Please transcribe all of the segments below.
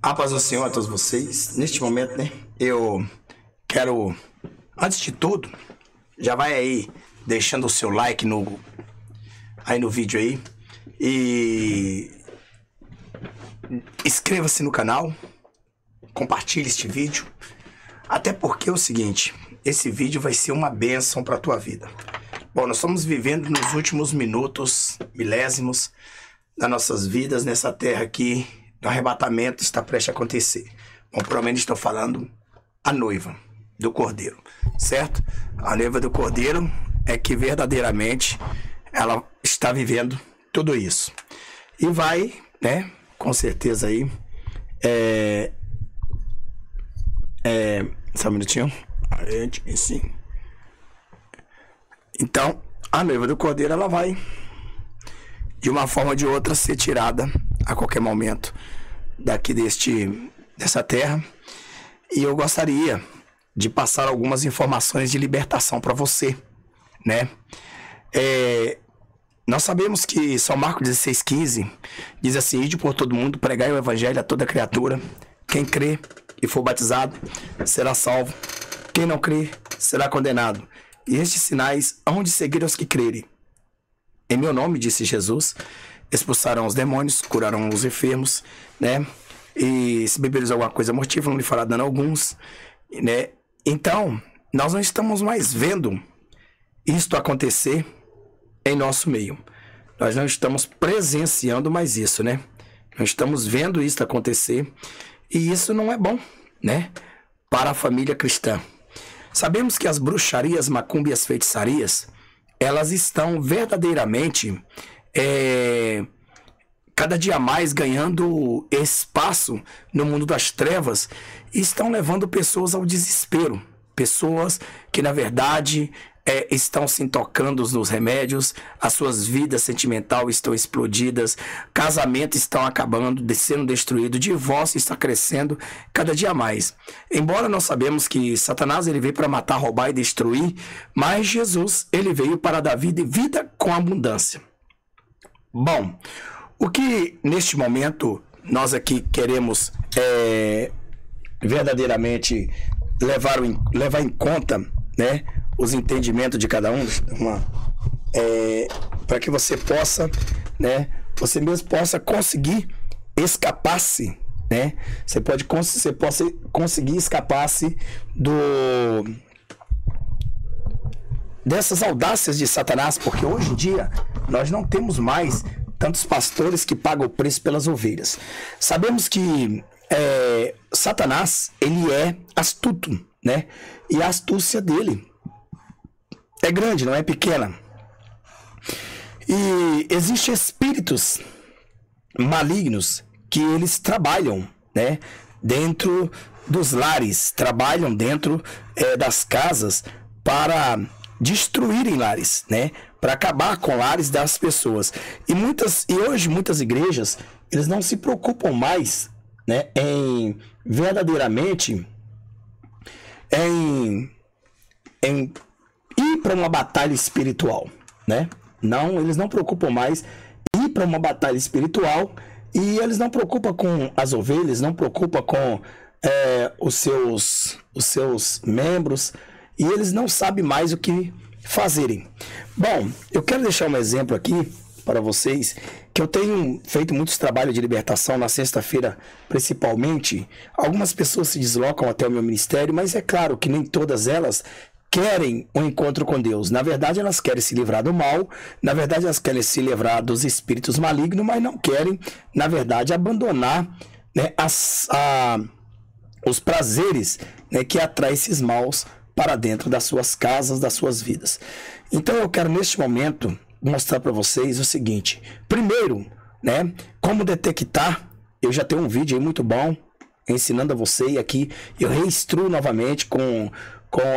A paz do Senhor a todos vocês. Neste momento, né, eu quero, antes de tudo, já vai aí deixando o seu like no vídeo aí e inscreva-se no canal, compartilhe este vídeo, até porque é o seguinte, esse vídeo vai ser uma bênção para a tua vida. Bom, nós estamos vivendo nos últimos minutos, milésimos, das nossas vidas nessa terra aqui. O arrebatamento está prestes a acontecer. Bom, provavelmente estou falando a noiva do Cordeiro, certo? A noiva do Cordeiro é que verdadeiramente ela está vivendo tudo isso. E vai, né, com certeza aí, só um minutinho. Sim. Então, a noiva do Cordeiro, ela vai, de uma forma ou de outra, ser tirada a qualquer momento daqui dessa terra. E eu gostaria de passar algumas informações de libertação para você, né? Nós sabemos que São Marcos 16,15 diz assim: ide por todo mundo, pregai o evangelho a toda criatura. Quem crê e for batizado será salvo. Quem não crê será condenado. E estes sinais hão de seguir os que crerem. Em meu nome, disse Jesus, expulsarão os demônios, curarão os enfermos, né? E se beberes alguma coisa mortífera, não lhe fará dano alguns, né? Então, nós não estamos mais vendo isto acontecer em nosso meio. Nós não estamos presenciando mais isso, né? Nós estamos vendo isso acontecer e isso não é bom, né? Para a família cristã. Sabemos que as bruxarias, macumba e as feitiçarias, elas estão verdadeiramente cada dia mais ganhando espaço no mundo das trevas e estão levando pessoas ao desespero. Pessoas que, na verdade, estão se intocando nos remédios, as suas vidas sentimentais estão explodidas, casamentos estão acabando, sendo destruídos, divórcio está crescendo cada dia mais. Embora nós sabemos que Satanás ele veio para matar, roubar e destruir, mas Jesus ele veio para dar vida e vida com abundância. Bom, o que neste momento nós aqui queremos verdadeiramente levar em conta, né, os entendimentos de cada um, para que você possa, né, você mesmo possa conseguir escapar-se, né? Você possa conseguir escapar-se dessas audácias de Satanás, porque hoje em dia nós não temos mais tantos pastores que pagam o preço pelas ovelhas. Sabemos que Satanás, ele é astuto, né? E a astúcia dele é grande, não é pequena. E existem espíritos malignos que eles trabalham, né, dentro dos lares, trabalham dentro das casas para destruírem lares, né, para acabar com lares das pessoas. E hoje muitas igrejas, eles não se preocupam mais, né, em verdadeiramente em ir para uma batalha espiritual, né? Não, eles não preocupam mais ir para uma batalha espiritual e eles não preocupam com as ovelhas, não preocupam com os seus membros e eles não sabem mais o que fazerem. Bom, eu quero deixar um exemplo aqui para vocês, que eu tenho feito muitos trabalhos de libertação na sexta-feira, principalmente. Algumas pessoas se deslocam até o meu ministério, mas é claro que nem todas elas querem um encontro com Deus. Na verdade, elas querem se livrar do mal, na verdade, elas querem se livrar dos espíritos malignos, mas não querem, na verdade, abandonar, né, os prazeres, né, que atraem esses maus para dentro das suas casas, das suas vidas. Então, eu quero, neste momento, mostrar para vocês o seguinte. Primeiro, né, como detectar. Eu já tenho um vídeo aí muito bom ensinando a você, e aqui eu reinstruo novamente com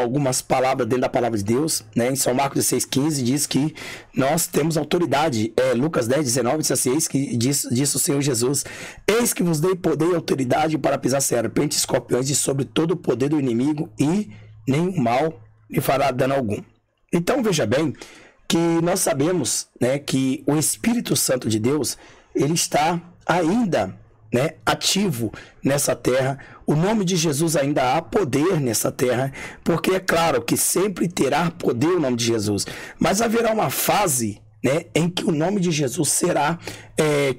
algumas palavras dentro da palavra de Deus, né? Em São Marcos 16,15 diz que nós temos autoridade. Lucas 10,19 diz assim: eis que disse o Senhor Jesus: eis que vos dei poder e autoridade para pisar serpentes, escorpiões e sobre todo o poder do inimigo, e nenhum mal lhe fará dano algum. Então veja bem que nós sabemos, né, que o Espírito Santo de Deus ele está ainda né, ativo nessa terra. O nome de Jesus ainda há poder nessa terra, porque é claro que sempre terá poder o nome de Jesus, mas haverá uma fase, né, em que o nome de Jesus será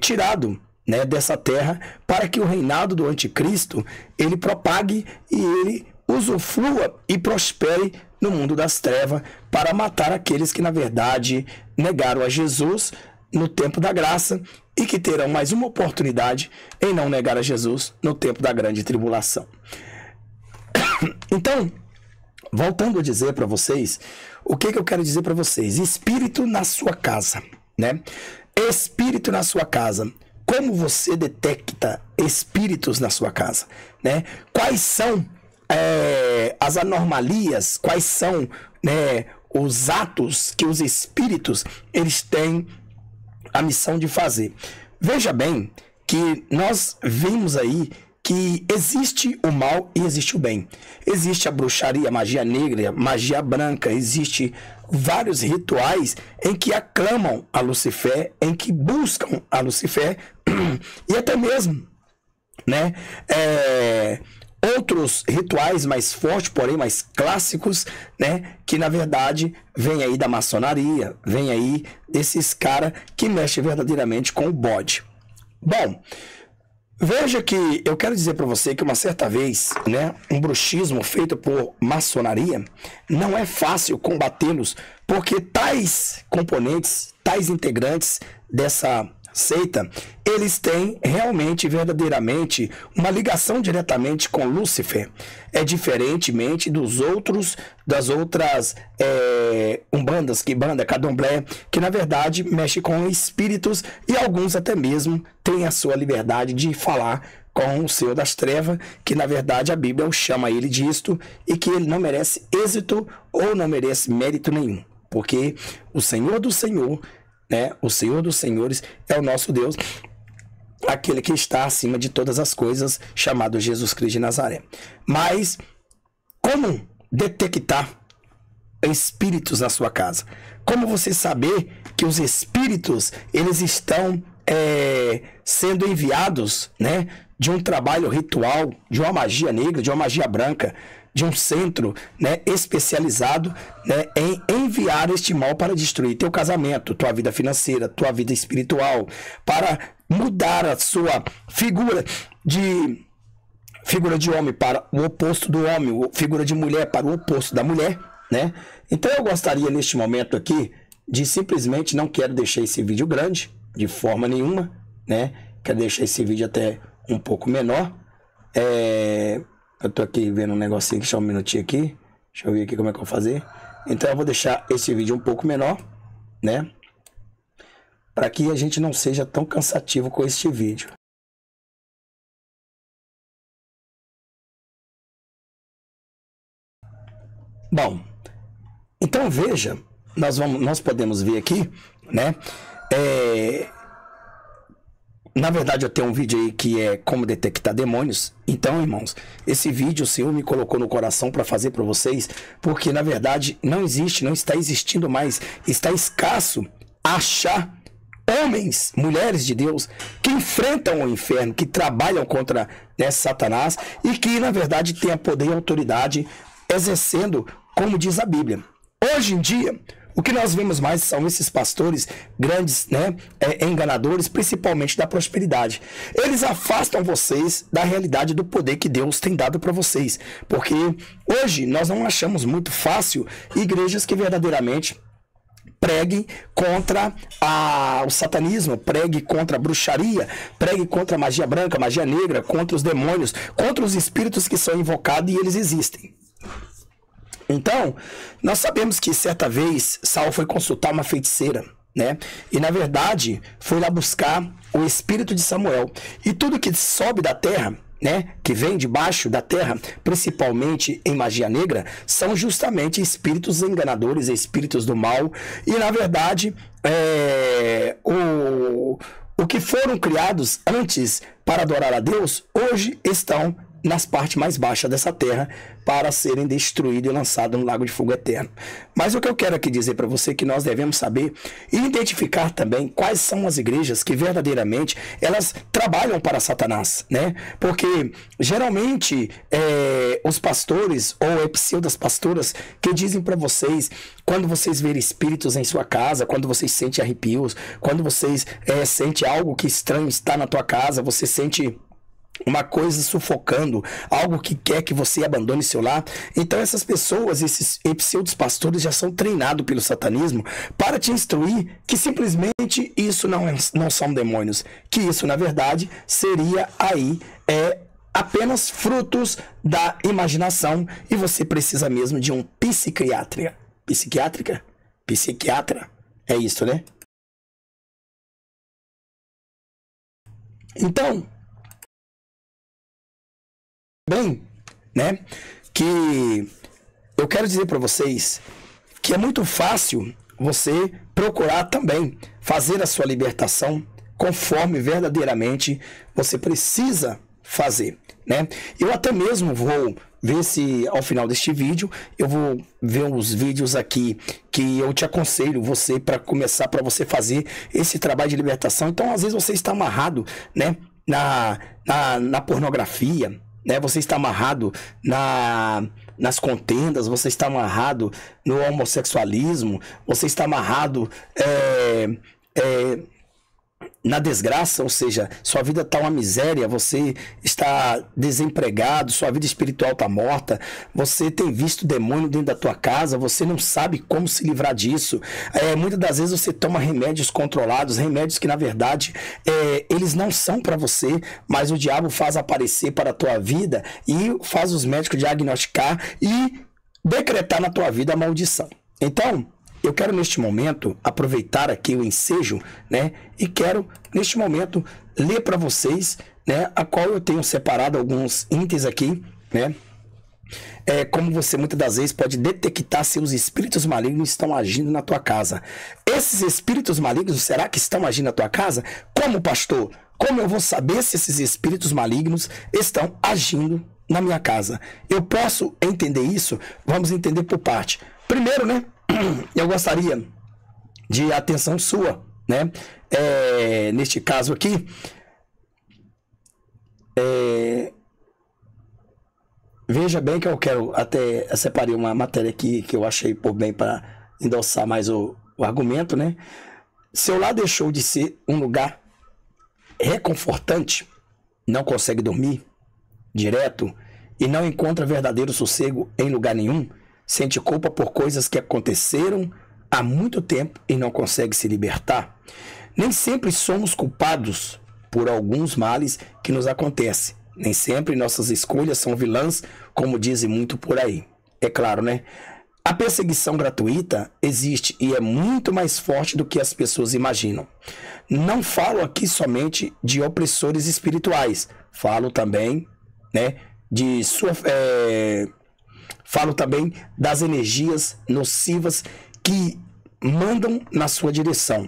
tirado, né, dessa terra, para que o reinado do anticristo ele propague e ele usufrua e prospere no mundo das trevas, para matar aqueles que na verdade negaram a Jesus no tempo da graça e que terão mais uma oportunidade em não negar a Jesus no tempo da grande tribulação. Então, voltando a dizer para vocês, o que eu quero dizer para vocês? Espírito na sua casa, né? Espírito na sua casa. Como você detecta espíritos na sua casa, né? Quais são as anomalias, quais são, né, os atos que os espíritos eles têm a missão de fazer? Veja bem que nós vimos aí que existe o mal e existe o bem. Existe a bruxaria, a magia negra, magia branca, existe vários rituais em que aclamam a Lucifer, em que buscam a Lucifer, e até mesmo, né, outros rituais mais fortes, porém mais clássicos, né, que na verdade vem aí da maçonaria, vem aí desses caras que mexem verdadeiramente com o bode. Bom, veja que eu quero dizer para você que uma certa vez, né, um bruxismo feito por maçonaria não é fácil combatê-los, porque tais componentes, tais integrantes dessa seita, eles têm realmente, verdadeiramente, uma ligação diretamente com Lúcifer. É diferentemente das outras umbandas, quimbanda, candomblé, que na verdade mexe com espíritos e alguns até mesmo têm a sua liberdade de falar com o Senhor das Trevas, que na verdade a Bíblia o chama ele disto e que ele não merece êxito ou não merece mérito nenhum, porque o Senhor do Senhor, né, o Senhor dos Senhores é o nosso Deus, aquele que está acima de todas as coisas, chamado Jesus Cristo de Nazaré. Mas como detectar espíritos na sua casa? Como você saber que os espíritos eles estão sendo enviados, né, de um trabalho ritual, de uma magia negra, de uma magia branca, de um centro, né, especializado, né, em enviar este mal para destruir teu casamento, tua vida financeira, tua vida espiritual, para mudar a sua figura de homem para o oposto do homem, figura de mulher para o oposto da mulher, né? Então eu gostaria neste momento aqui de simplesmente, não quero deixar esse vídeo grande de forma nenhuma, né? Quero deixar esse vídeo até um pouco menor. Eu tô aqui vendo um negocinho, deixa um minutinho aqui. Deixa eu ver aqui como é que eu vou fazer. Então eu vou deixar esse vídeo um pouco menor, né? Para que a gente não seja tão cansativo com este vídeo. Bom, então veja, nós podemos ver aqui, né? Na verdade, eu tenho um vídeo aí que é como detectar demônios. Então, irmãos, esse vídeo o Senhor me colocou no coração para fazer para vocês, porque na verdade não está existindo mais, está escasso achar homens, mulheres de Deus que enfrentam o inferno, que trabalham contra, né, Satanás e que na verdade têm poder e autoridade exercendo como diz a Bíblia. Hoje em dia, o que nós vemos mais são esses pastores grandes, né, enganadores, principalmente da prosperidade. Eles afastam vocês da realidade do poder que Deus tem dado para vocês. Porque hoje nós não achamos muito fácil igrejas que verdadeiramente preguem contra o satanismo, pregue contra a bruxaria, pregue contra a magia branca, magia negra, contra os demônios, contra os espíritos que são invocados e eles existem. Então, nós sabemos que certa vez Saul foi consultar uma feiticeira, né? E na verdade foi lá buscar o espírito de Samuel. E tudo que sobe da terra, né, que vem debaixo da terra, principalmente em magia negra, são justamente espíritos enganadores, espíritos do mal. E na verdade, o que foram criados antes para adorar a Deus, hoje estão nas partes mais baixas dessa terra para serem destruídos e lançados no lago de fogo eterno. Mas o que eu quero aqui dizer para você é que nós devemos saber e identificar também quais são as igrejas que verdadeiramente elas trabalham para Satanás, né? Porque geralmente os pastores ou pseudas pastoras que dizem para vocês, quando vocês verem espíritos em sua casa, quando vocês sentem arrepios, quando vocês sentem algo que estranho está na tua casa, você sente uma coisa sufocando, algo que quer que você abandone seu lar. Então essas pessoas, esses pseudos pastores já são treinados pelo satanismo para te instruir que simplesmente isso não são demônios, que isso na verdade seria aí apenas frutos da imaginação e você precisa mesmo de um psiquiatra. Psiquiatra, é isso, né? Então, bem, né, que eu quero dizer para vocês que é muito fácil você procurar também fazer a sua libertação conforme verdadeiramente você precisa fazer, né? Eu até mesmo vou ver se ao final deste vídeo eu vou ver os vídeos aqui que eu te aconselho você para começar, para você fazer esse trabalho de libertação. Então, às vezes você está amarrado, né, na pornografia, né? Você está amarrado nas contendas, você está amarrado no homossexualismo, você está amarrado na desgraça, ou seja, sua vida está uma miséria, você está desempregado, sua vida espiritual está morta, você tem visto demônio dentro da tua casa, você não sabe como se livrar disso. Muitas das vezes você toma remédios controlados, remédios que na verdade eles não são para você, mas o diabo faz aparecer para a tua vida e faz os médicos diagnosticar e decretar na tua vida a maldição. Então, eu quero neste momento aproveitar aqui o ensejo, né? E quero neste momento ler para vocês, né? A qual eu tenho separado alguns itens aqui, né? Como você muitas das vezes pode detectar se os espíritos malignos estão agindo na tua casa. Esses espíritos malignos, será que estão agindo na tua casa? Como, pastor? Como eu vou saber se esses espíritos malignos estão agindo na minha casa? Eu posso entender isso? Vamos entender por parte. Primeiro, né? Eu gostaria de atenção sua, né? Neste caso aqui, veja bem que eu quero até separei uma matéria aqui que eu achei por bem para endossar mais o argumento, né? Seu lar deixou de ser um lugar reconfortante, não consegue dormir direto e não encontra verdadeiro sossego em lugar nenhum. Sente culpa por coisas que aconteceram há muito tempo e não consegue se libertar. Nem sempre somos culpados por alguns males que nos acontecem. Nem sempre nossas escolhas são vilãs, como dizem muito por aí. É claro, né? A perseguição gratuita existe e é muito mais forte do que as pessoas imaginam. Não falo aqui somente de opressores espirituais. Falo também, né, falo também das energias nocivas que mandam na sua direção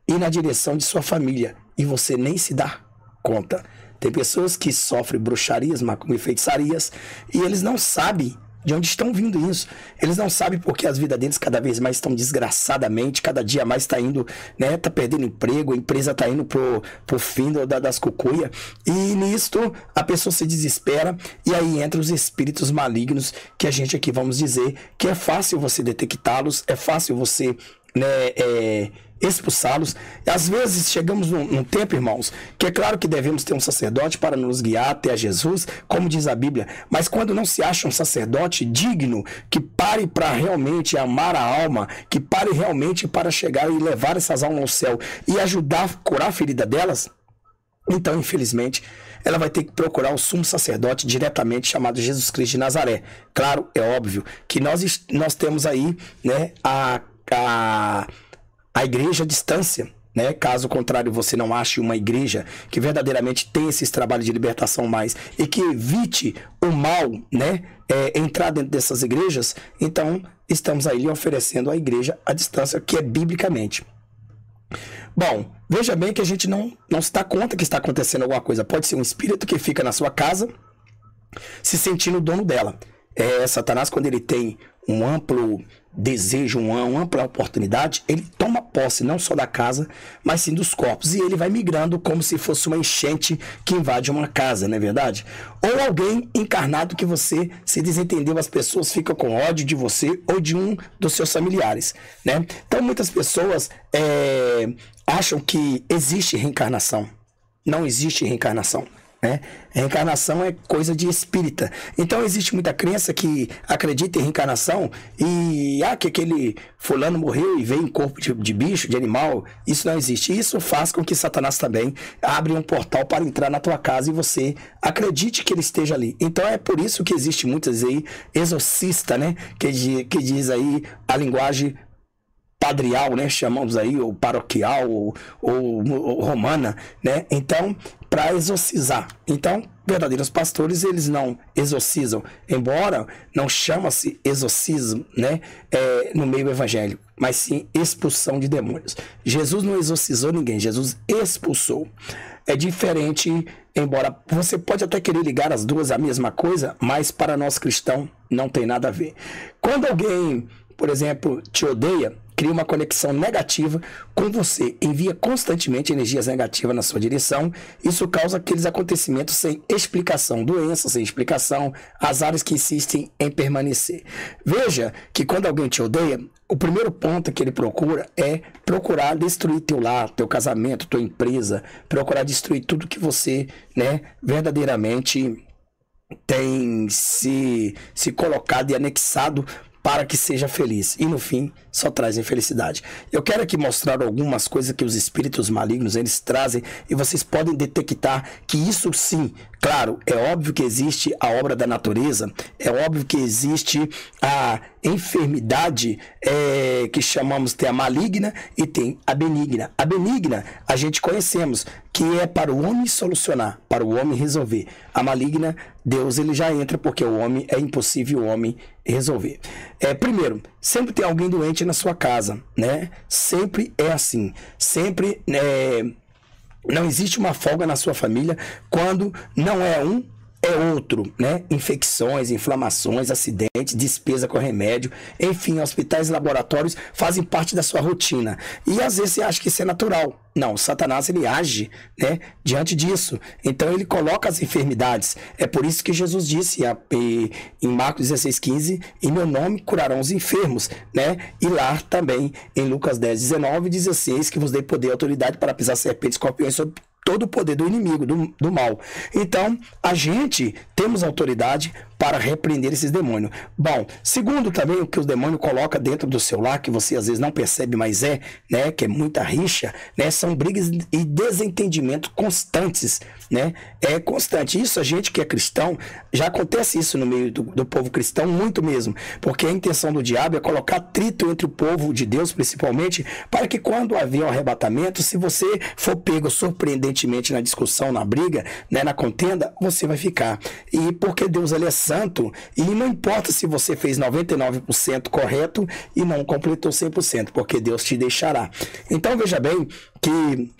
e na direção de sua família e você nem se dá conta. Tem pessoas que sofrem bruxarias, macumba e feitiçarias e eles não sabem de onde estão vindo isso. Eles não sabem porque as vidas deles cada vez mais estão desgraçadamente, cada dia mais está indo, né, tá perdendo emprego, a empresa está indo pro fim das cucuia. E nisto a pessoa se desespera e aí entram os espíritos malignos que a gente aqui vamos dizer que é fácil você detectá-los, é fácil você, né, expulsá-los. Às vezes chegamos num tempo, irmãos, que é claro que devemos ter um sacerdote para nos guiar até a Jesus, como diz a Bíblia, mas quando não se acha um sacerdote digno, que pare para realmente amar a alma, que pare realmente para chegar e levar essas almas ao céu e ajudar a curar a ferida delas, então infelizmente ela vai ter que procurar o sumo sacerdote diretamente chamado Jesus Cristo de Nazaré. Claro, é óbvio que nós temos aí, né, a igreja à distância, né? Caso contrário, você não ache uma igreja que verdadeiramente tem esses trabalhos de libertação mais e que evite o mal, né, entrar dentro dessas igrejas, então estamos aí lhe oferecendo a igreja à distância, que é biblicamente. Bom, veja bem que a gente não se dá conta que está acontecendo alguma coisa. Pode ser um espírito que fica na sua casa, se sentindo dono dela. Satanás, quando ele tem um amplo desejo, uma ampla oportunidade, ele toma posse não só da casa, mas sim dos corpos, e ele vai migrando como se fosse uma enchente que invade uma casa, não é verdade? Ou alguém encarnado que você se desentendeu, as pessoas ficam com ódio de você ou de um dos seus familiares, né? Então muitas pessoas acham que existe reencarnação. Não existe reencarnação, né? Reencarnação é coisa de espírita. Então existe muita crença que acredita em reencarnação e que aquele fulano morreu e veio em corpo de bicho, de animal. Isso não existe. Isso faz com que Satanás também abra um portal para entrar na tua casa e você acredite que ele esteja ali. Então é por isso que existe muitas aí exorcista, né? Que diz aí a linguagem padrial, né? Chamamos aí, ou paroquial, ou romana, né? Então, para exorcizar. Então, verdadeiros pastores, eles não exorcizam, embora não chama-se exorcismo, né? No meio evangélico, mas sim expulsão de demônios. Jesus não exorcizou ninguém, Jesus expulsou. É diferente, embora você pode até querer ligar as duas à mesma coisa, mas para nós cristãos não tem nada a ver. Quando alguém, por exemplo, te odeia, cria uma conexão negativa com você, envia constantemente energias negativas na sua direção. Isso causa aqueles acontecimentos sem explicação, doenças sem explicação, azares que insistem em permanecer. Veja que quando alguém te odeia, o primeiro ponto que ele procura é procurar destruir teu lar, teu casamento, tua empresa, procurar destruir tudo que você, né, verdadeiramente tem se colocado e anexado para que seja feliz. E no fim, só traz infelicidade. Eu quero aqui mostrar algumas coisas que os espíritos malignos, eles trazem, e vocês podem detectar que isso sim, claro, é óbvio que existe a obra da natureza, é óbvio que existe a enfermidade que chamamos, tem a maligna e tem a benigna. A benigna, a gente conhecemos, que é para o homem solucionar, para o homem resolver. A maligna, Deus ele já entra, porque o homem é impossível o homem resolver. Primeiro, sempre tem alguém doente na sua casa, né? Sempre é assim. Sempre não existe uma folga na sua família quando não é um, é outro, né? Infecções, inflamações, acidentes, despesa com remédio, enfim, hospitais e laboratórios fazem parte da sua rotina. E às vezes você acha que isso é natural. Não, Satanás ele age, né, diante disso. Então ele coloca as enfermidades. É por isso que Jesus disse em Marcos 16:15, em meu nome curarão os enfermos, né? E lá também em Lucas 10:19 diz assim, eis que vos dei poder e autoridade para pisar serpentes, escorpiões, sobre todo o poder do inimigo, do mal. Então, a gente temos autoridade para repreender esses demônios. Bom, segundo também o que os demônios colocam dentro do seu lar, que você às vezes não percebe, mas né, que é muita rixa, né, são brigas e desentendimento constantes, né, é constante. Isso a gente que é cristão, já acontece isso no meio do povo cristão, muito mesmo, porque a intenção do diabo é colocar atrito entre o povo de Deus, principalmente, para que quando haver um arrebatamento, se você for pego surpreendentemente na discussão, na briga, né, na contenda, você vai ficar. E porque Deus ele é santo, e não importa se você fez 99% correto e não completou 100%, porque Deus te deixará. Então veja bem que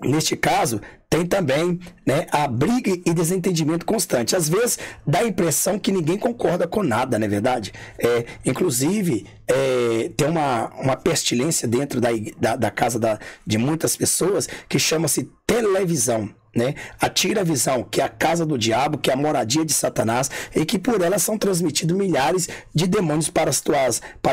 neste caso tem também, né, a briga e desentendimento constante. Às vezes dá a impressão que ninguém concorda com nada, não é verdade? Inclusive tem uma pestilência dentro da casa de muitas pessoas que chama-se televisão, né? A tira-visão, que é a casa do diabo, que é a moradia de Satanás, e que por ela são transmitidos milhares de demônios para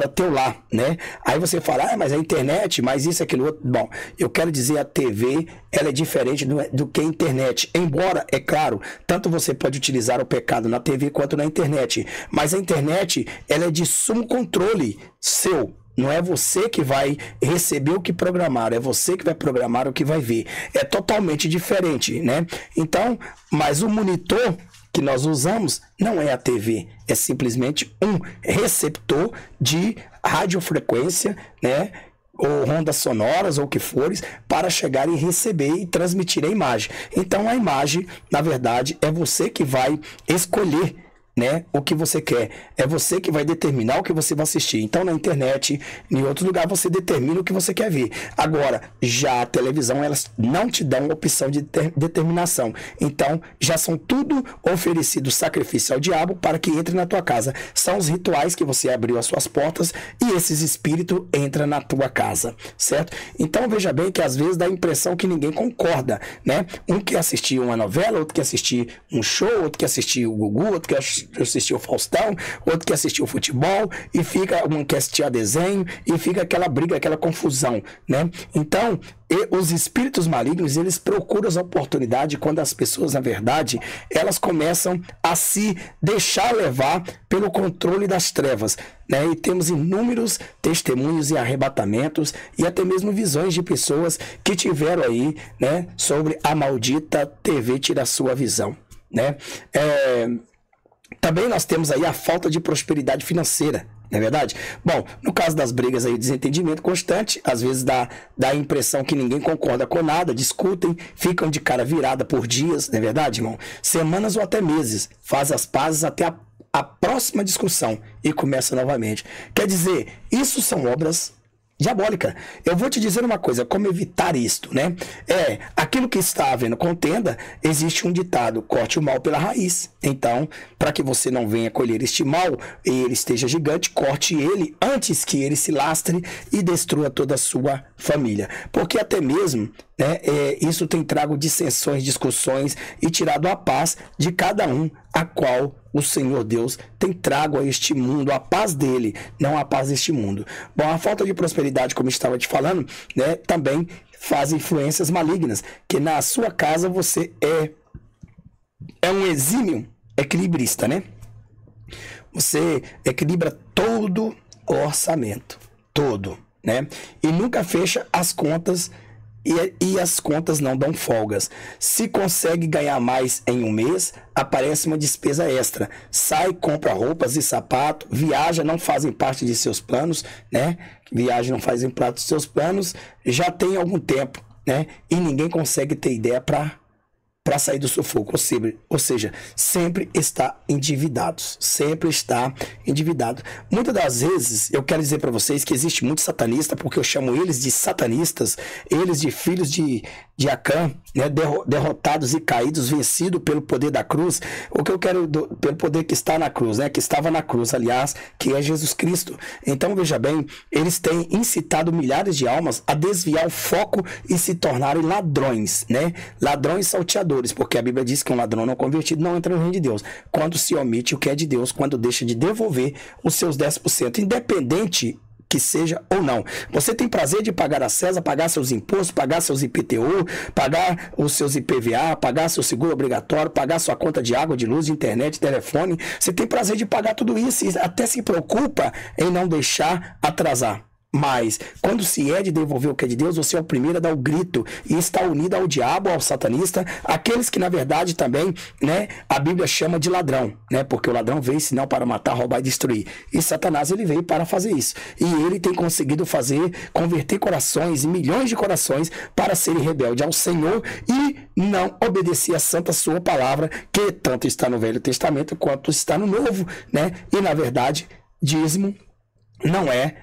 teu lar, né? Aí você fala, mas a internet, mas isso, aquilo outro. Bom, eu quero dizer, a TV, ela é diferente do que a internet. Embora, é claro, tanto você pode utilizar o pecado na TV quanto na internet, mas a internet, ela é de sumo controle seu. Não é você que vai receber o que programaram, é você que vai programar o que vai ver. É totalmente diferente, né? Então, mas o monitor que nós usamos não é a TV, é simplesmente um receptor de radiofrequência, né? Ou ondas sonoras, ou o que fores, para chegar e receber e transmitir a imagem. Então, a imagem, na verdade, é você que vai escolher né, o que você quer. É você que vai determinar o que você vai assistir. Então, na internet, em outro lugar, você determina o que você quer ver. Agora, já a televisão, elas não te dão opção de determinação. Então, já são tudo oferecido sacrifício ao diabo para que entre na tua casa. São os rituais que você abriu as suas portas e esses espíritos entram na tua casa, certo? Então, veja bem que às vezes dá a impressão que ninguém concorda, né? Um quer assistir uma novela, outro quer assistir um show, outro quer assistir o Gugu, outro quer assistir o Faustão, outro quer assistir o futebol, e fica, um quer assistir a desenho, e fica aquela briga, aquela confusão, né? Então, os espíritos malignos, eles procuram as oportunidades quando as pessoas, na verdade, elas começam a se deixar levar pelo controle das trevas, né? E temos inúmeros testemunhos e arrebatamentos e até mesmo visões de pessoas que tiveram aí, né, sobre a maldita TV tira sua visão, né? Também nós temos aí a falta de prosperidade financeira, não é verdade? Bom, no caso das brigas aí, desentendimento constante, às vezes dá a impressão que ninguém concorda com nada, discutem, ficam de cara virada por dias, não é verdade, irmão? Semanas ou até meses, faz as pazes até a próxima discussão e começa novamente. Quer dizer, isso são obras diabólica. Eu vou te dizer uma coisa, como evitar isto, né? Aquilo que está havendo contenda, existe um ditado, corte o mal pela raiz. Então, para que você não venha colher este mal e ele esteja gigante, corte ele antes que ele se lastre e destrua toda a sua família. Porque até mesmo, né, isso tem trago dissensões, discussões e tirado a paz de cada um, a qual o Senhor Deus tem trago a este mundo, a paz dele, não a paz deste mundo. Bom, a falta de prosperidade, como eu estava te falando, né, também faz influências malignas, que na sua casa você é um exímio equilibrista, né? Você equilibra todo o orçamento, todo, né? E nunca fecha as contas. E as contas não dão folgas. Se consegue ganhar mais em um mês, aparece uma despesa extra. Sai, compra roupas e sapato, viaja, não fazem parte de seus planos, né? Viagem não fazem parte dos seus planos, já tem algum tempo, né? E ninguém consegue ter ideia para sair do sufoco, ou seja, sempre está endividado, sempre está endividado. Muitas das vezes, eu quero dizer para vocês que existe muito satanista, porque eu chamo eles de satanistas, eles de filhos de Acã, né, derrotados e caídos, vencidos pelo poder da cruz. O que eu quero, pelo poder que está na cruz, né, que estava na cruz, aliás, que é Jesus Cristo. Então, veja bem, eles têm incitado milhares de almas a desviar o foco e se tornarem ladrões, né, ladrões salteadores, porque a Bíblia diz que um ladrão não convertido não entra no reino de Deus. Quando se omite o que é de Deus, quando deixa de devolver os seus 10%, independente que seja ou não. Você tem prazer de pagar a César, pagar seus impostos, pagar seus IPTU, pagar os seus IPVA, pagar seu seguro obrigatório, pagar sua conta de água, de luz, de internet, telefone. Você tem prazer de pagar tudo isso e até se preocupa em não deixar atrasar. Mas, quando se é de devolver o que é de Deus, você é o primeiro a dar o grito e está unido ao diabo, ao satanista, aqueles que, na verdade, também, né, a Bíblia chama de ladrão, né, porque o ladrão veio senão para matar, roubar e destruir. E Satanás, ele veio para fazer isso. E ele tem conseguido converter corações e milhões de corações para serem rebeldes ao Senhor e não obedecer a santa sua palavra, que tanto está no Velho Testamento quanto está no Novo, né? E, na verdade, dízimo não é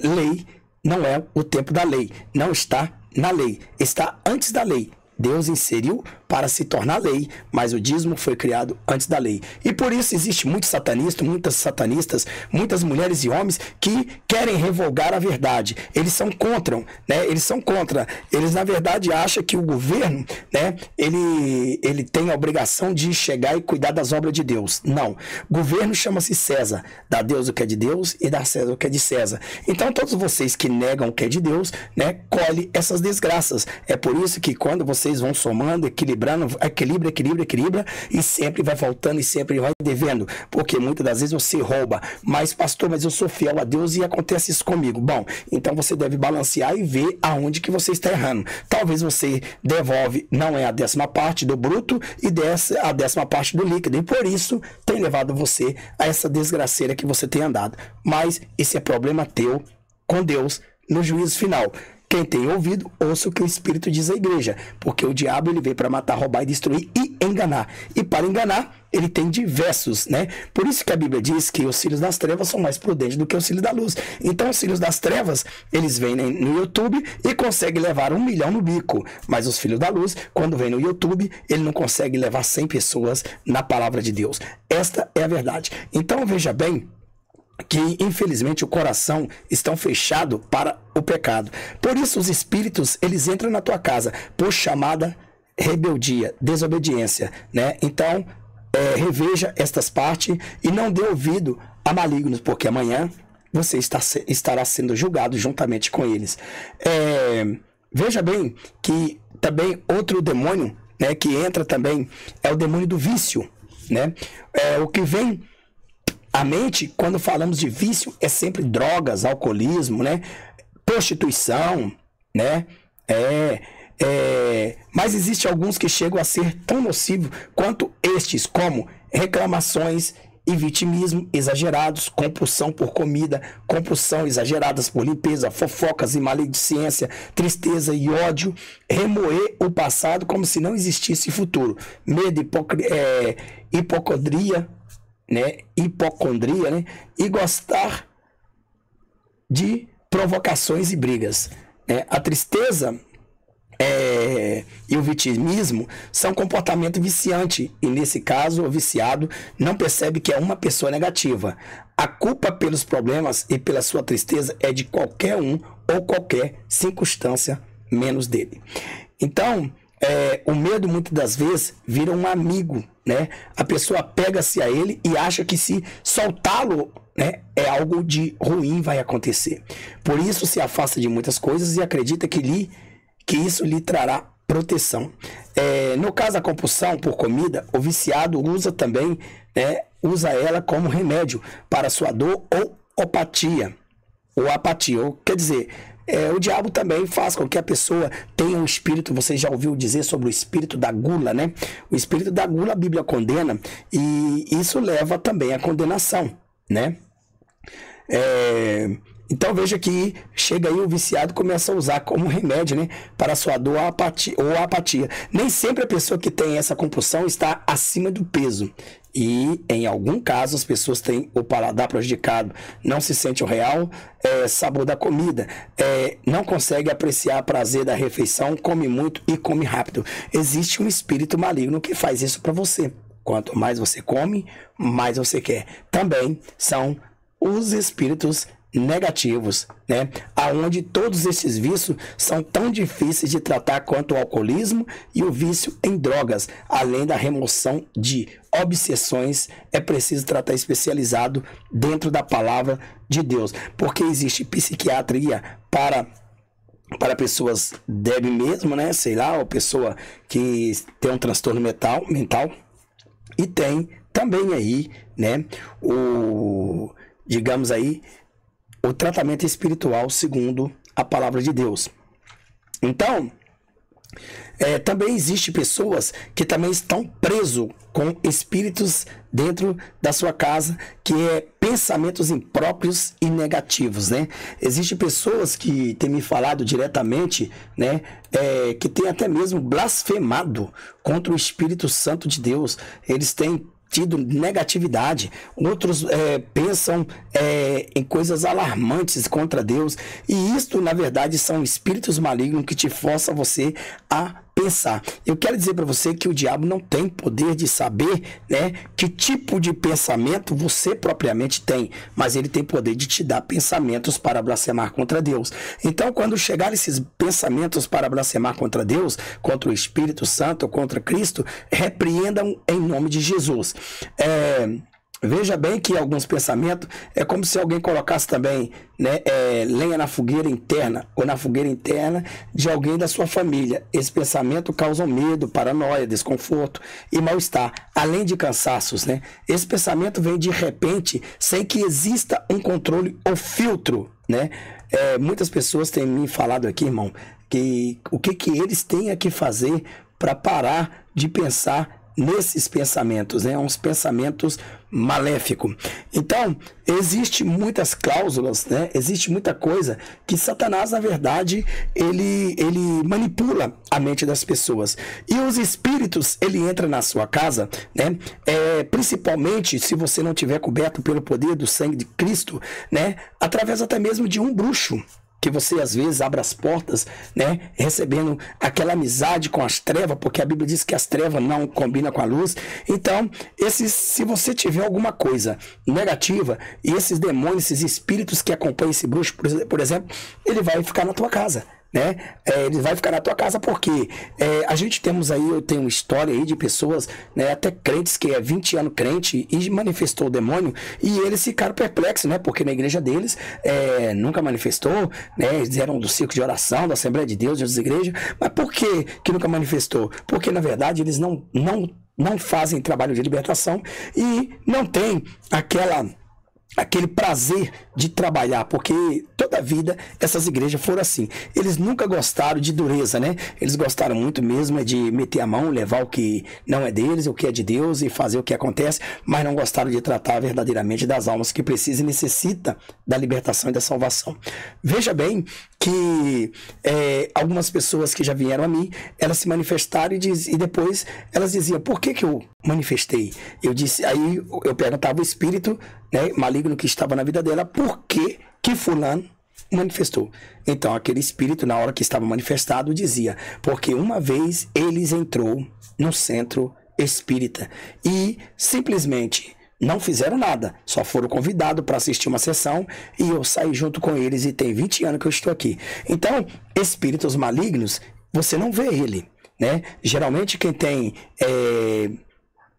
lei, não é o tempo da lei, não está na lei, está antes da lei. Deus inseriu para se tornar lei, mas o dízimo foi criado antes da lei. E por isso existe muitos satanistas, muitas mulheres e homens que querem revogar a verdade. Eles são contra, né? Eles, na verdade, acham que o governo, né, ele tem a obrigação de chegar e cuidar das obras de Deus. Não. Governo chama-se César. Dá a Deus o que é de Deus e dá a César o que é de César. Então, todos vocês que negam o que é de Deus, né, colhem essas desgraças. É por isso que quando vocês vão somando, equilibrando, equilibra, e sempre vai voltando e sempre vai devendo, porque muitas das vezes você rouba, mas pastor, mas eu sou fiel a Deus e acontece isso comigo. Bom, então você deve balancear e ver aonde que você está errando. Talvez você devolve, não é a 10ª parte do bruto e desce a 10ª parte do líquido, e por isso tem levado você a essa desgraceira que você tem andado. Mas esse é problema teu com Deus no juízo final. Quem tem ouvido, ouça o que o Espírito diz à igreja, porque o diabo ele veio para matar, roubar e destruir e enganar. E para enganar, ele tem diversos, né? Por isso que a Bíblia diz que os filhos das trevas são mais prudentes do que os filhos da luz. Então, os filhos das trevas, eles vêm no YouTube e conseguem levar 1 milhão no bico. Mas os filhos da luz, quando vem no YouTube, ele não consegue levar 100 pessoas na palavra de Deus. Esta é a verdade. Então, veja bem que, infelizmente, o coração está fechado para o pecado. Por isso, os espíritos, eles entram na tua casa por chamada rebeldia, desobediência, né? Então, reveja estas partes e não dê ouvido a malignos, porque amanhã você estará sendo julgado juntamente com eles. Veja bem que também outro demônio, né, que entra também é o demônio do vício, né? O que vem à mente quando falamos de vício é sempre drogas, alcoolismo, né? Prostituição, né? Mas existe alguns que chegam a ser tão nocivos quanto estes, como reclamações e vitimismo exagerados, compulsão por comida, compulsão exageradas por limpeza, fofocas e maledicência, tristeza e ódio, remoer o passado como se não existisse futuro, medo, hipocondria, né? E gostar de provocações e brigas, né? A tristeza e o vitimismo são comportamento viciante, e nesse caso o viciado não percebe que é uma pessoa negativa. A culpa pelos problemas e pela sua tristeza é de qualquer um ou qualquer circunstância menos dele. Então, o medo muitas das vezes vira um amigo, né? A pessoa pega-se a ele e acha que se soltá-lo, né, algo de ruim vai acontecer. Por isso se afasta de muitas coisas e acredita que isso lhe trará proteção. No caso da compulsão por comida, o viciado usa também, usa ela como remédio para sua dor ou apatia. Quer dizer, o diabo também faz com que a pessoa tenha um espírito. Você já ouviu dizer sobre o espírito da gula, né? O espírito da gula a Bíblia condena, e isso leva também à condenação, né? Então veja que chega aí o viciado começa a usar como remédio, né, para a sua dor ou apatia. Nem sempre a pessoa que tem essa compulsão está acima do peso. E em algum caso as pessoas têm o paladar prejudicado, não se sente o real sabor da comida, não consegue apreciar o prazer da refeição, come muito e come rápido. Existe um espírito maligno que faz isso para você. Quanto mais você come, mais você quer. Também são os espíritos negativos, né? Aonde todos esses vícios são tão difíceis de tratar quanto o alcoolismo e o vício em drogas. Além da remoção de obsessões, é preciso tratar especializado dentro da palavra de Deus, porque existe psiquiatria para pessoas débeis mesmo, né? Sei lá, ou pessoa que tem um transtorno mental, e tem também aí, né, digamos aí, o tratamento espiritual segundo a palavra de Deus. Então, também existe pessoas que também estão presos com espíritos dentro da sua casa, que pensamentos impróprios e negativos, né? Existem pessoas que têm me falado diretamente, né, que têm até mesmo blasfemado contra o Espírito Santo de Deus. Eles têm tido negatividade, outros pensam em coisas alarmantes contra Deus, e isto na verdade são espíritos malignos que te forçam você a pensar. Eu quero dizer para você que o diabo não tem poder de saber, né, que tipo de pensamento você propriamente tem, mas ele tem poder de te dar pensamentos para blasfemar contra Deus. Então, quando chegar esses pensamentos para blasfemar contra Deus, contra o Espírito Santo, contra Cristo, repreendam em nome de Jesus. Veja bem que alguns pensamentos é como se alguém colocasse também, né, lenha na fogueira interna, ou na fogueira interna de alguém da sua família. Esse pensamento causa medo, paranoia, desconforto e mal-estar, além de cansaços, né? Esse pensamento vem de repente, sem que exista um controle ou filtro, né? Muitas pessoas têm me falado aqui, irmão, que o que eles têm que fazer para parar de pensar nesses pensamentos, né? Uns pensamentos maléficos. Então, existe muitas cláusulas, né? Existe muita coisa que Satanás, na verdade, ele manipula a mente das pessoas. E os espíritos, ele entra na sua casa, né? Principalmente se você não tiver coberto pelo poder do sangue de Cristo, né? Através até mesmo de um bruxo, que você às vezes abre as portas, né, recebendo aquela amizade com as trevas, porque a Bíblia diz que as trevas não combinam com a luz. Então, se você tiver alguma coisa negativa, e esses demônios, esses espíritos que acompanham esse bruxo, por exemplo, ele vai ficar na tua casa, né? Ele vai ficar na tua casa porque a gente temos aí, eu tenho uma história aí de pessoas, né, até crentes que 20 anos crente e manifestou o demônio, e eles ficaram perplexos, né? Porque na igreja deles nunca manifestou, né? Eles eram do círculo de oração, da Assembleia de Deus, das igrejas. Mas por que nunca manifestou? Porque na verdade eles não fazem trabalho de libertação e não tem aquele prazer de trabalhar, porque toda a vida essas igrejas foram assim. Eles nunca gostaram de dureza, né? Eles gostaram muito mesmo de meter a mão, levar o que não é deles, o que é de Deus e fazer o que acontece, mas não gostaram de tratar verdadeiramente das almas que precisam e necessitam da libertação e da salvação. Veja bem que algumas pessoas que já vieram a mim, elas se manifestaram e depois elas diziam: por que eu manifestei? Aí eu perguntava o espírito, né, maligno que estava na vida dela, por que fulano manifestou? Então aquele espírito, na hora que estava manifestado, dizia: porque uma vez eles entrou no centro espírita e simplesmente não fizeram nada, só foram convidados para assistir uma sessão e eu saí junto com eles, e tem 20 anos que eu estou aqui. Então, espíritos malignos, você não vê ele, né? Geralmente quem tem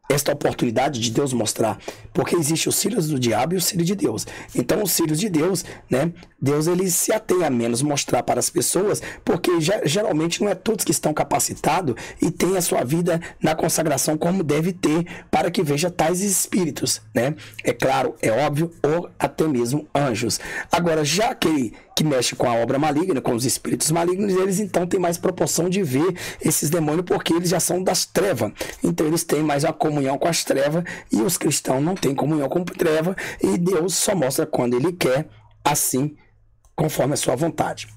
esta oportunidade de Deus mostrar, porque existe os filhos do diabo e os filhos de Deus. Então os filhos de Deus, né, Deus ele se atém a menos mostrar para as pessoas, porque geralmente não é todos que estão capacitados e têm a sua vida na consagração como deve ter, para que veja tais espíritos, né? É claro, é óbvio, ou até mesmo anjos. Agora, já que mexe com a obra maligna, com os espíritos malignos, eles então têm mais proporção de ver esses demônios, porque eles já são das trevas. Então eles têm mais a comunhão com as trevas, e os cristãos não têm comunhão com treva, e Deus só mostra quando ele quer, assim, conforme a sua vontade.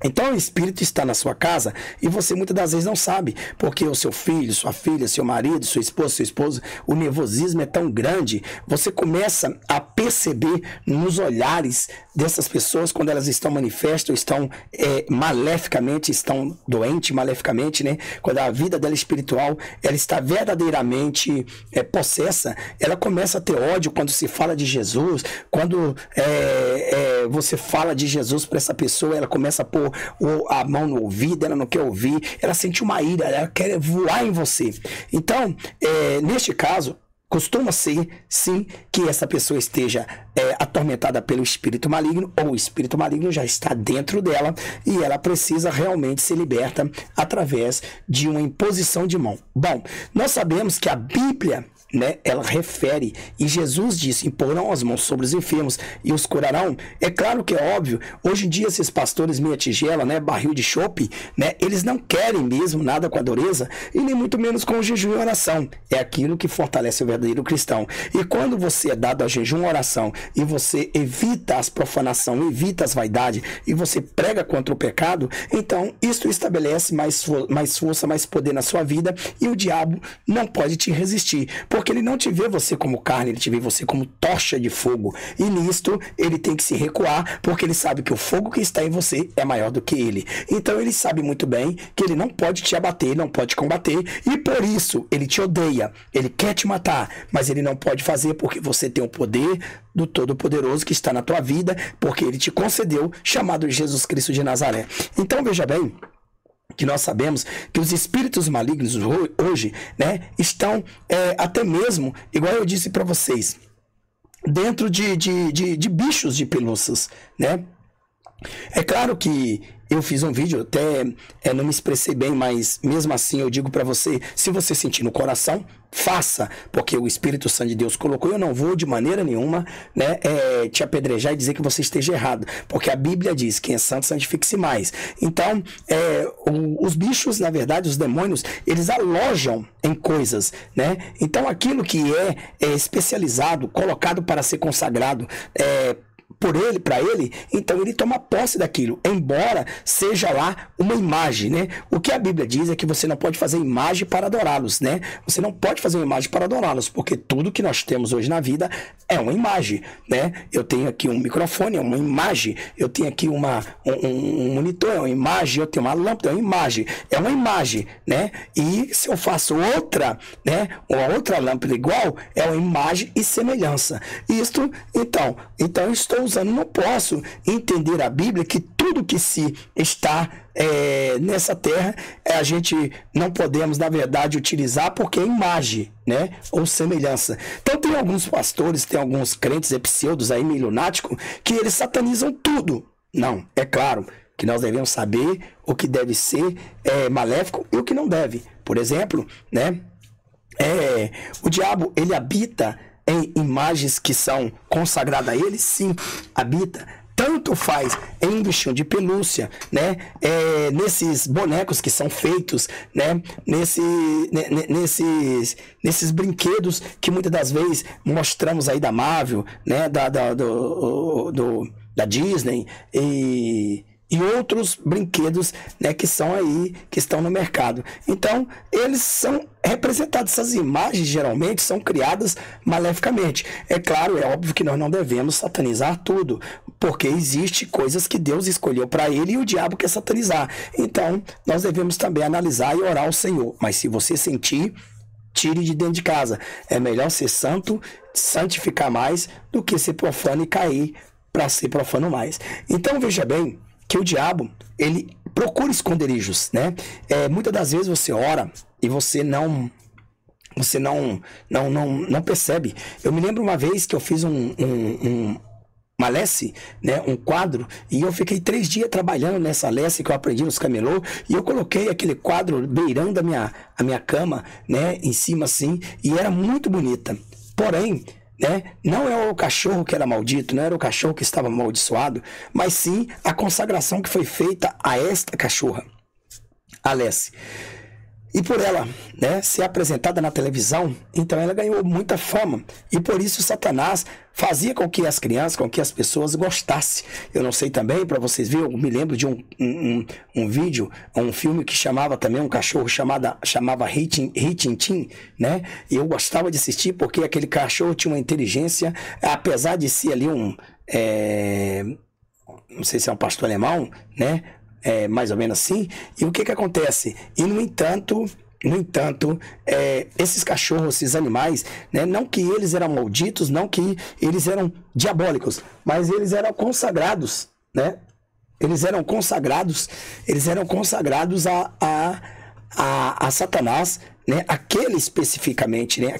Então o espírito está na sua casa e você muitas das vezes não sabe, porque o seu filho, sua filha, seu marido, sua esposa, seu esposo, o nervosismo é tão grande, você começa a perceber nos olhares dessas pessoas quando elas estão manifestas, estão maleficamente, estão doentes maleficamente, né? Quando a vida dela espiritual, ela está verdadeiramente possessa, ela começa a ter ódio quando se fala de Jesus, quando você fala de Jesus para essa pessoa, ela começa a pôr a mão no ouvido, ela não quer ouvir, ela sente uma ira, ela quer voar em você. Então, neste caso, costuma ser, sim, que essa pessoa esteja atormentada pelo espírito maligno, ou o espírito maligno já está dentro dela e ela precisa realmente ser liberta através de uma imposição de mão. Bom, nós sabemos que a Bíblia, né, ela refere, e Jesus disse: imporão as mãos sobre os enfermos e os curarão. É claro que é óbvio, hoje em dia esses pastores meia tigela, né, barril de chope, né, eles não querem mesmo nada com a dureza e nem muito menos com o jejum e oração. É aquilo que fortalece o verdadeiro cristão. E quando você é dado a jejum e oração e você evita as profanações, evita as vaidades e você prega contra o pecado, então isso estabelece mais força, mais poder na sua vida, e o diabo não pode te resistir, porque ele não te vê você como carne, ele te vê você como tocha de fogo. E nisto ele tem que se recuar, porque ele sabe que o fogo que está em você é maior do que ele. Então ele sabe muito bem que ele não pode te abater, não pode combater, e por isso ele te odeia, ele quer te matar, mas ele não pode fazer, porque você tem o poder do Todo-Poderoso que está na tua vida, porque ele te concedeu, chamado Jesus Cristo de Nazaré. Então veja bem que nós sabemos que os espíritos malignos hoje, né, estão até mesmo, igual eu disse para vocês, dentro de bichos de pelúcias, né? É claro que eu fiz um vídeo, até não me expressei bem, mas mesmo assim eu digo para você, se você sentir no coração, faça, porque o Espírito Santo de Deus colocou. Eu não vou de maneira nenhuma, né, te apedrejar e dizer que você esteja errado, porque a Bíblia diz: quem é santo, santifique-se mais. Então, os bichos, na verdade, os demônios, eles alojam em coisas, né? Então, aquilo que é especializado, colocado para ser consagrado, por ele, para ele, então ele toma posse daquilo, embora seja lá uma imagem, né? O que a Bíblia diz é que você não pode fazer imagem para adorá-los, né? Você não pode fazer uma imagem para adorá-los, porque tudo que nós temos hoje na vida é uma imagem, né? Eu tenho aqui um microfone, é uma imagem. Eu tenho aqui um monitor, é uma imagem. Eu tenho uma lâmpada, é uma imagem, né? E se eu faço outra, né? Uma outra lâmpada igual, é uma imagem e semelhança. Isto, então eu estou usando, não posso entender a Bíblia que tudo que se está nessa terra, a gente não podemos, na verdade, utilizar porque é imagem, né? Ou semelhança. Então tem alguns pastores, tem alguns crentes pseudos aí, meio lunáticos, que eles satanizam tudo. Não, é claro que nós devemos saber o que deve ser maléfico e o que não deve. Por exemplo, né? O diabo, ele habita em imagens que são consagradas a ele, sim, habita. Tanto faz em um bichinho de pelúcia, né? Nesses bonecos que são feitos, né? Nesses brinquedos que muitas das vezes mostramos aí da Marvel, né? Da Disney e outros brinquedos, né, que são aí, que estão no mercado. Então, eles são representados, essas imagens geralmente são criadas maleficamente. É claro, é óbvio que nós não devemos satanizar tudo, porque existe coisas que Deus escolheu para ele e o diabo quer satanizar. Então, nós devemos também analisar e orar ao Senhor. Mas se você sentir, tire de dentro de casa. É melhor ser santo, santificar mais, do que ser profano e cair para ser profano mais. Então, veja bem, que o diabo, ele procura esconderijos, né? Muitas das vezes você ora e você não percebe. Eu me lembro uma vez que eu fiz uma lesse, né, um quadro, e eu fiquei 3 dias trabalhando nessa lesse que eu aprendi nos camelô, e eu coloquei aquele quadro beirando a minha cama, né, em cima assim, e era muito bonita. Porém, né, não é o cachorro que era maldito, não era o cachorro que estava amaldiçoado, mas sim a consagração que foi feita a esta cachorra, a Lessie. E por ela, né, ser apresentada na televisão, então ela ganhou muita fama. E por isso Satanás fazia com que as crianças, com que as pessoas gostassem. Eu não sei também, para vocês verem, eu me lembro de um vídeo, um filme que chamava também um cachorro, chamava Rin-Tin, né? E eu gostava de assistir porque aquele cachorro tinha uma inteligência, apesar de ser ali não sei se é um pastor alemão, né? Mais ou menos assim. E o que acontece? E no entanto, esses cachorros, esses animais, né, não que eles eram malditos, não que eles eram diabólicos, mas eles eram consagrados, né? Eles eram consagrados a Satanás, né? Aquele especificamente, né?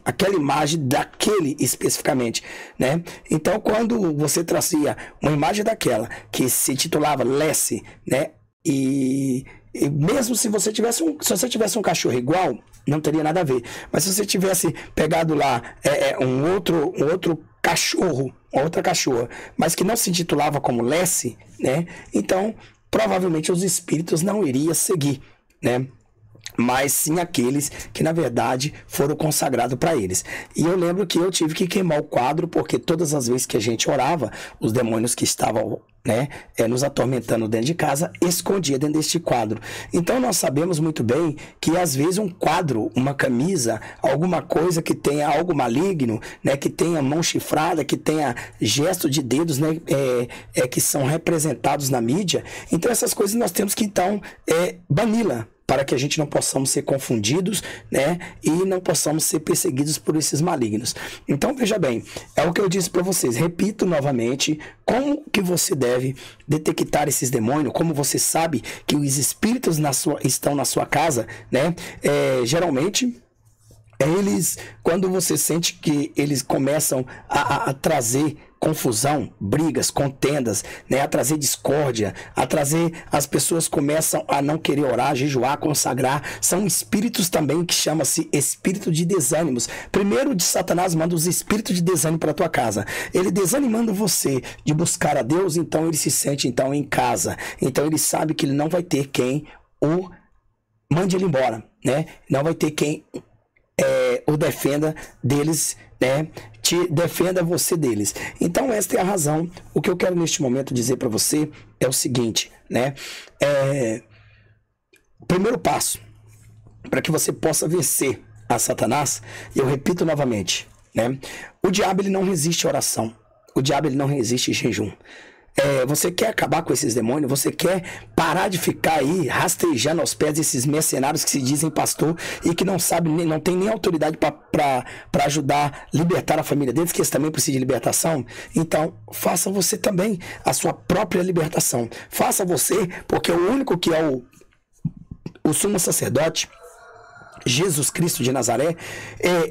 Aquela imagem daquele especificamente, né? Então, quando você trazia uma imagem daquela que se titulava Lessie, né? E mesmo se você tivesse um cachorro igual, não teria nada a ver. Mas se você tivesse pegado lá um outro cachorro, outra cachorra, mas que não se intitulava como Lessie, né? Então, provavelmente os espíritos não iriam seguir, né? Mas sim aqueles que na verdade foram consagrados para eles. E eu lembro que eu tive que queimar o quadro, porque todas as vezes que a gente orava, os demônios que estavam, né, nos atormentando dentro de casa, escondia dentro deste quadro. Então nós sabemos muito bem que às vezes um quadro, uma camisa, alguma coisa que tenha algo maligno, né, que tenha mão chifrada, que tenha gesto de dedos, né, que são representados na mídia, então essas coisas nós temos que então bani-la, para que a gente não possamos ser confundidos, né, e não possamos ser perseguidos por esses malignos. Então, veja bem, é o que eu disse para vocês, repito novamente, como que você deve detectar esses demônios, como você sabe que os espíritos estão na sua casa, né, geralmente Quando você sente que eles começam a trazer confusão, brigas, contendas, né, a trazer discórdia, as pessoas começam a não querer orar, jejuar, consagrar, são espíritos também que chama-se espírito de desânimos. Primeiro de Satanás manda os espíritos de desânimo para tua casa. Ele desanimando você de buscar a Deus, então ele se sente então em casa. Então ele sabe que ele não vai ter quem o mande ele embora, né? Não vai ter quem o defenda deles, né? Te defenda você deles. Então esta é a razão. O que eu quero neste momento dizer para você é o seguinte, né? O primeiro passo para que você possa vencer a Satanás, eu repito novamente, né? O diabo ele não resiste à oração. O diabo ele não resiste a jejum. Você quer acabar com esses demônios? Você quer parar de ficar aí rastejando aos pés desses mercenários que se dizem pastor e que não sabem, não tem nem autoridade para ajudar, libertar a família deles, que eles também precisam de libertação? Então, faça você também a sua própria libertação. Faça você, porque o único que é o sumo sacerdote, Jesus Cristo de Nazaré,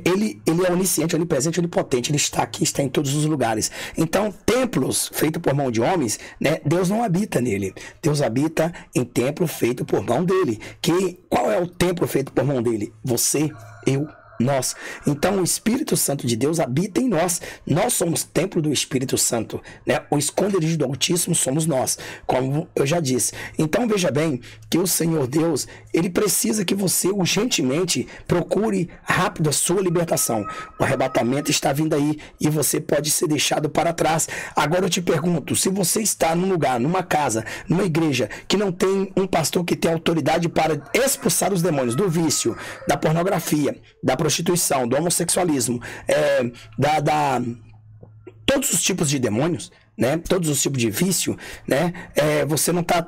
ele é onisciente, onipresente, onipotente. Ele está aqui, está em todos os lugares. Então, templos feitos por mão de homens, né, Deus não habita nele. Deus habita em templo feito por mão dele. Qual é o templo feito por mão dele? Você, eu, nós. Então o Espírito Santo de Deus habita em nós. Nós somos templo do Espírito Santo, né? O esconderijo do Altíssimo somos nós, como eu já disse. Então veja bem que o Senhor Deus, ele precisa que você urgentemente procure rápido a sua libertação. O arrebatamento está vindo aí e você pode ser deixado para trás. Agora eu te pergunto, se você está num lugar, numa casa, numa igreja que não tem um pastor que tem autoridade para expulsar os demônios do vício, da pornografia, da prostituição, do homossexualismo, todos os tipos de demônios, né? Todos os tipos de vício, né?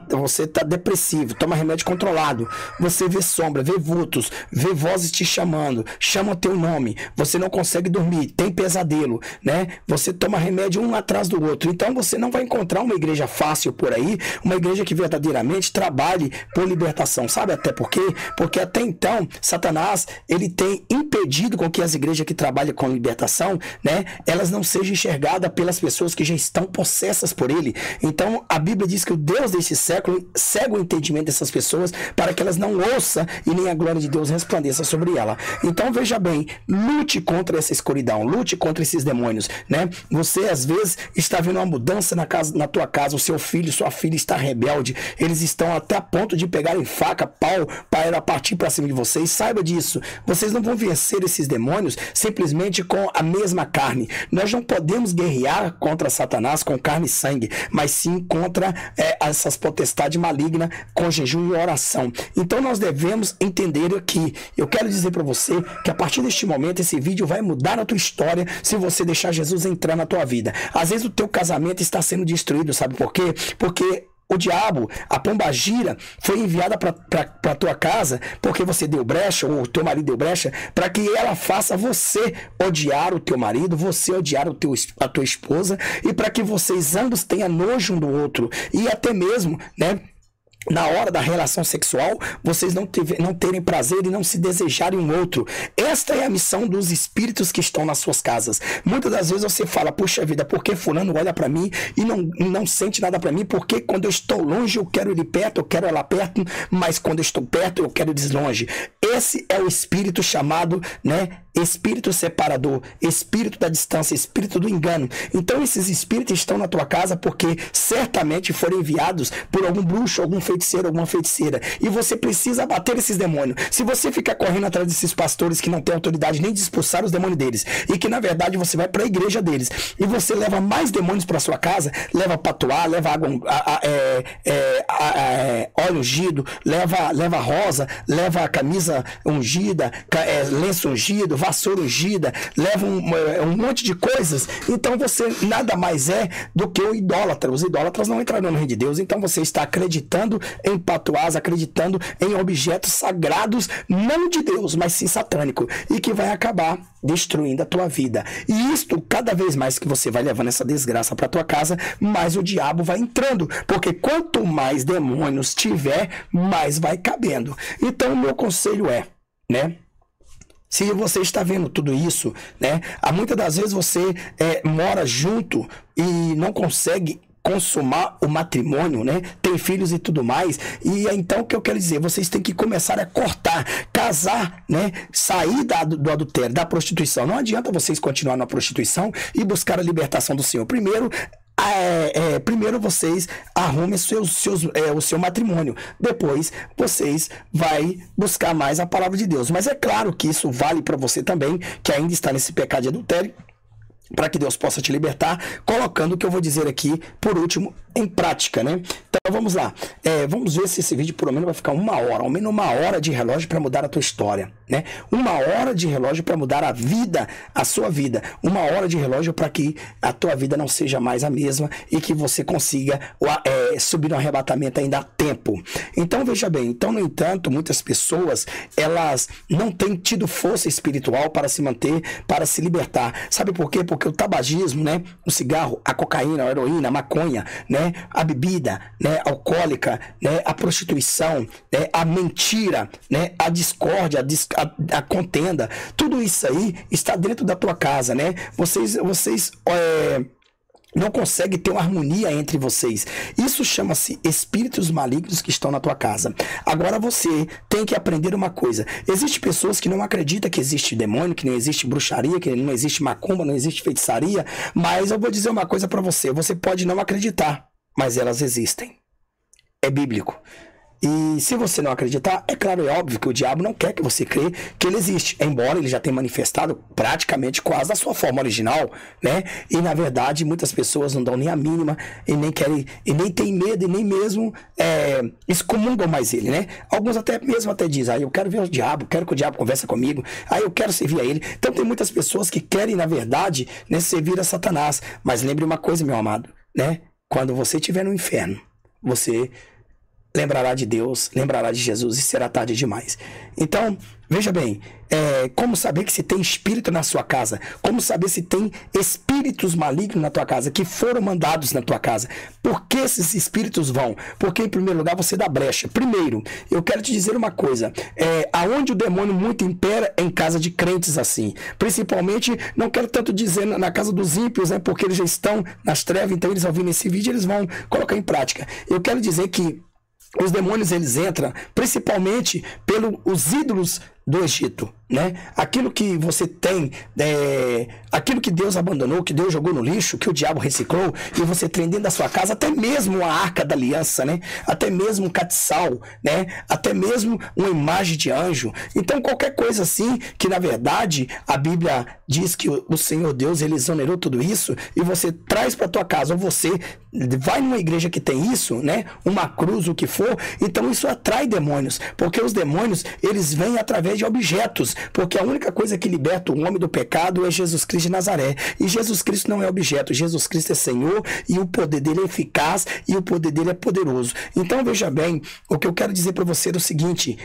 Você tá depressivo, toma remédio controlado, você vê sombra, vê vultos, vê vozes te chamando, chama o teu nome, você não consegue dormir, tem pesadelo, né? Você toma remédio um atrás do outro. Então você não vai encontrar uma igreja fácil por aí, uma igreja que verdadeiramente trabalhe por libertação. Sabe até por quê? Porque até então Satanás, ele tem impedido com que as igrejas que trabalham com libertação, né, elas não sejam enxergadas pelas pessoas que já estão possessas por ele. Então a Bíblia diz que o Deus desse século cega o entendimento dessas pessoas para que elas não ouçam e nem a glória de Deus resplandeça sobre ela. Então veja bem, lute contra essa escuridão, lute contra esses demônios, né? Você às vezes está vendo uma mudança na tua casa, o seu filho, sua filha está rebelde, eles estão até a ponto de pegarem faca, pau, para partir para cima de vocês. Saiba disso, vocês não vão vencer esses demônios simplesmente com a mesma carne. Nós não podemos guerrear contra Satanás com carne e sangue, mas sim contra essas potestades malignas com jejum e oração. Então nós devemos entender aqui. Eu quero dizer para você que a partir deste momento esse vídeo vai mudar a tua história se você deixar Jesus entrar na tua vida. Às vezes o teu casamento está sendo destruído, sabe por quê? Porque o diabo, a pombagira, foi enviada para tua casa porque você deu brecha, ou o teu marido deu brecha, para que ela faça você odiar o teu marido, você odiar a tua esposa, e para que vocês ambos tenham nojo um do outro, e até mesmo, né, na hora da relação sexual, vocês não terem prazer e não se desejarem um outro. Esta é a missão dos espíritos que estão nas suas casas. Muitas das vezes você fala, puxa vida, por que fulano olha para mim e não sente nada para mim? Porque quando eu estou longe eu quero ele perto, eu quero ela perto, mas quando eu estou perto eu quero eles longe. Esse é o espírito chamado, né, espírito separador, espírito da distância, espírito do engano. Então esses espíritos estão na tua casa porque certamente foram enviados por algum bruxo, algum feiticeiro, alguma feiticeira, e você precisa abater esses demônios. Se você ficar correndo atrás desses pastores que não têm autoridade nem de expulsar os demônios deles, e que na verdade você vai para a igreja deles, e você leva mais demônios para sua casa, leva patuá, leva água, óleo ungido, leva rosa, leva a camisa ungida, lenço ungido, vassoura ungida, leva um monte de coisas. Então você nada mais é do que o idólatra. Os idólatras não entrarão no reino de Deus. Então você está acreditando em patuás, acreditando em objetos sagrados, não de Deus, mas sim satânico, e que vai acabar destruindo a tua vida. E isto, cada vez mais que você vai levando essa desgraça para tua casa, mais o diabo vai entrando, porque quanto mais demônios tiver, mais vai cabendo. Então o meu conselho é, né, Se você está vendo tudo isso, né? Muitas das vezes você mora junto e não consegue consumar o matrimônio, né? Tem filhos e tudo mais. E então o que eu quero dizer? Vocês têm que começar a cortar, casar, né? Sair do adultério, da prostituição. Não adianta vocês continuar na prostituição e buscar a libertação do Senhor. Primeiro vocês arrumem o seu matrimônio. Depois vocês vai buscar mais a palavra de Deus. Mas é claro que isso vale para você também, que ainda está nesse pecado de adultério, para que Deus possa te libertar, colocando o que eu vou dizer aqui, por último, em prática, né? Então vamos lá. Vamos ver se esse vídeo pelo menos vai ficar 1 hora, ao menos 1 hora de relógio para mudar a tua história, né? 1 hora de relógio para mudar a sua vida. 1 hora de relógio para que a tua vida não seja mais a mesma e que você consiga subir no arrebatamento ainda há tempo. Então veja bem, no entanto, muitas pessoas, elas não têm tido força espiritual para se manter, para se libertar. Sabe por quê? Porque o tabagismo, né? O cigarro, a cocaína, a heroína, a maconha, né? A bebida, né? Alcoólica, né? A prostituição, né? A mentira, né? A discórdia, a contenda, tudo isso aí está dentro da tua casa, né? Vocês não conseguem ter uma harmonia entre vocês. Isso chama-se espíritos malignos que estão na tua casa. Agora você tem que aprender uma coisa. Existem pessoas que não acreditam que existe demônio, que não existe bruxaria, que não existe macumba, não existe feitiçaria, mas eu vou dizer uma coisa para você. Você pode não acreditar, mas elas existem. É bíblico. E se você não acreditar, é claro, é óbvio que o diabo não quer que você crê que ele existe, embora ele já tenha manifestado praticamente quase da sua forma original, né? E na verdade muitas pessoas não dão nem a mínima e nem querem, e nem tem medo e nem mesmo excomungam mais ele, né? Alguns até dizem, eu quero ver o diabo, quero que o diabo converse comigo, eu quero servir a ele. Então tem muitas pessoas que querem na verdade, né, servir a Satanás. Mas lembre uma coisa, meu amado, né? Quando você estiver no inferno, você lembrará de Deus, lembrará de Jesus e será tarde demais. Então, veja bem, como saber que se tem espírito na sua casa? Como saber se tem espíritos malignos na tua casa, que foram mandados na tua casa? Por que esses espíritos vão? Porque, em primeiro lugar, você dá brecha. Primeiro, eu quero te dizer uma coisa. Aonde o demônio muito impera é em casa de crentes assim. Principalmente, não quero tanto dizer na casa dos ímpios, né? Porque eles já estão nas trevas, então eles ouvindo esse vídeo, eles vão colocar em prática. Eu quero dizer que os demônios, eles entram principalmente pelos ídolos do Egito, né? Aquilo que você tem, aquilo que Deus abandonou, que Deus jogou no lixo, que o diabo reciclou, e você tem dentro da sua casa, até mesmo a Arca da Aliança, né? Até mesmo um castiçal, né? Até mesmo uma imagem de anjo. Então, qualquer coisa assim, que na verdade a Bíblia diz que o Senhor Deus, ele exonerou tudo isso, e você traz para tua casa, ou você vai numa igreja que tem isso, né? Uma cruz, o que for, então isso atrai demônios, porque os demônios, eles vêm através de objetos, porque a única coisa que liberta o homem do pecado é Jesus Cristo de Nazaré, e Jesus Cristo não é objeto, Jesus Cristo é Senhor, e o poder dele é eficaz, e o poder dele é poderoso. Então veja bem, o que eu quero dizer para você é o seguinte,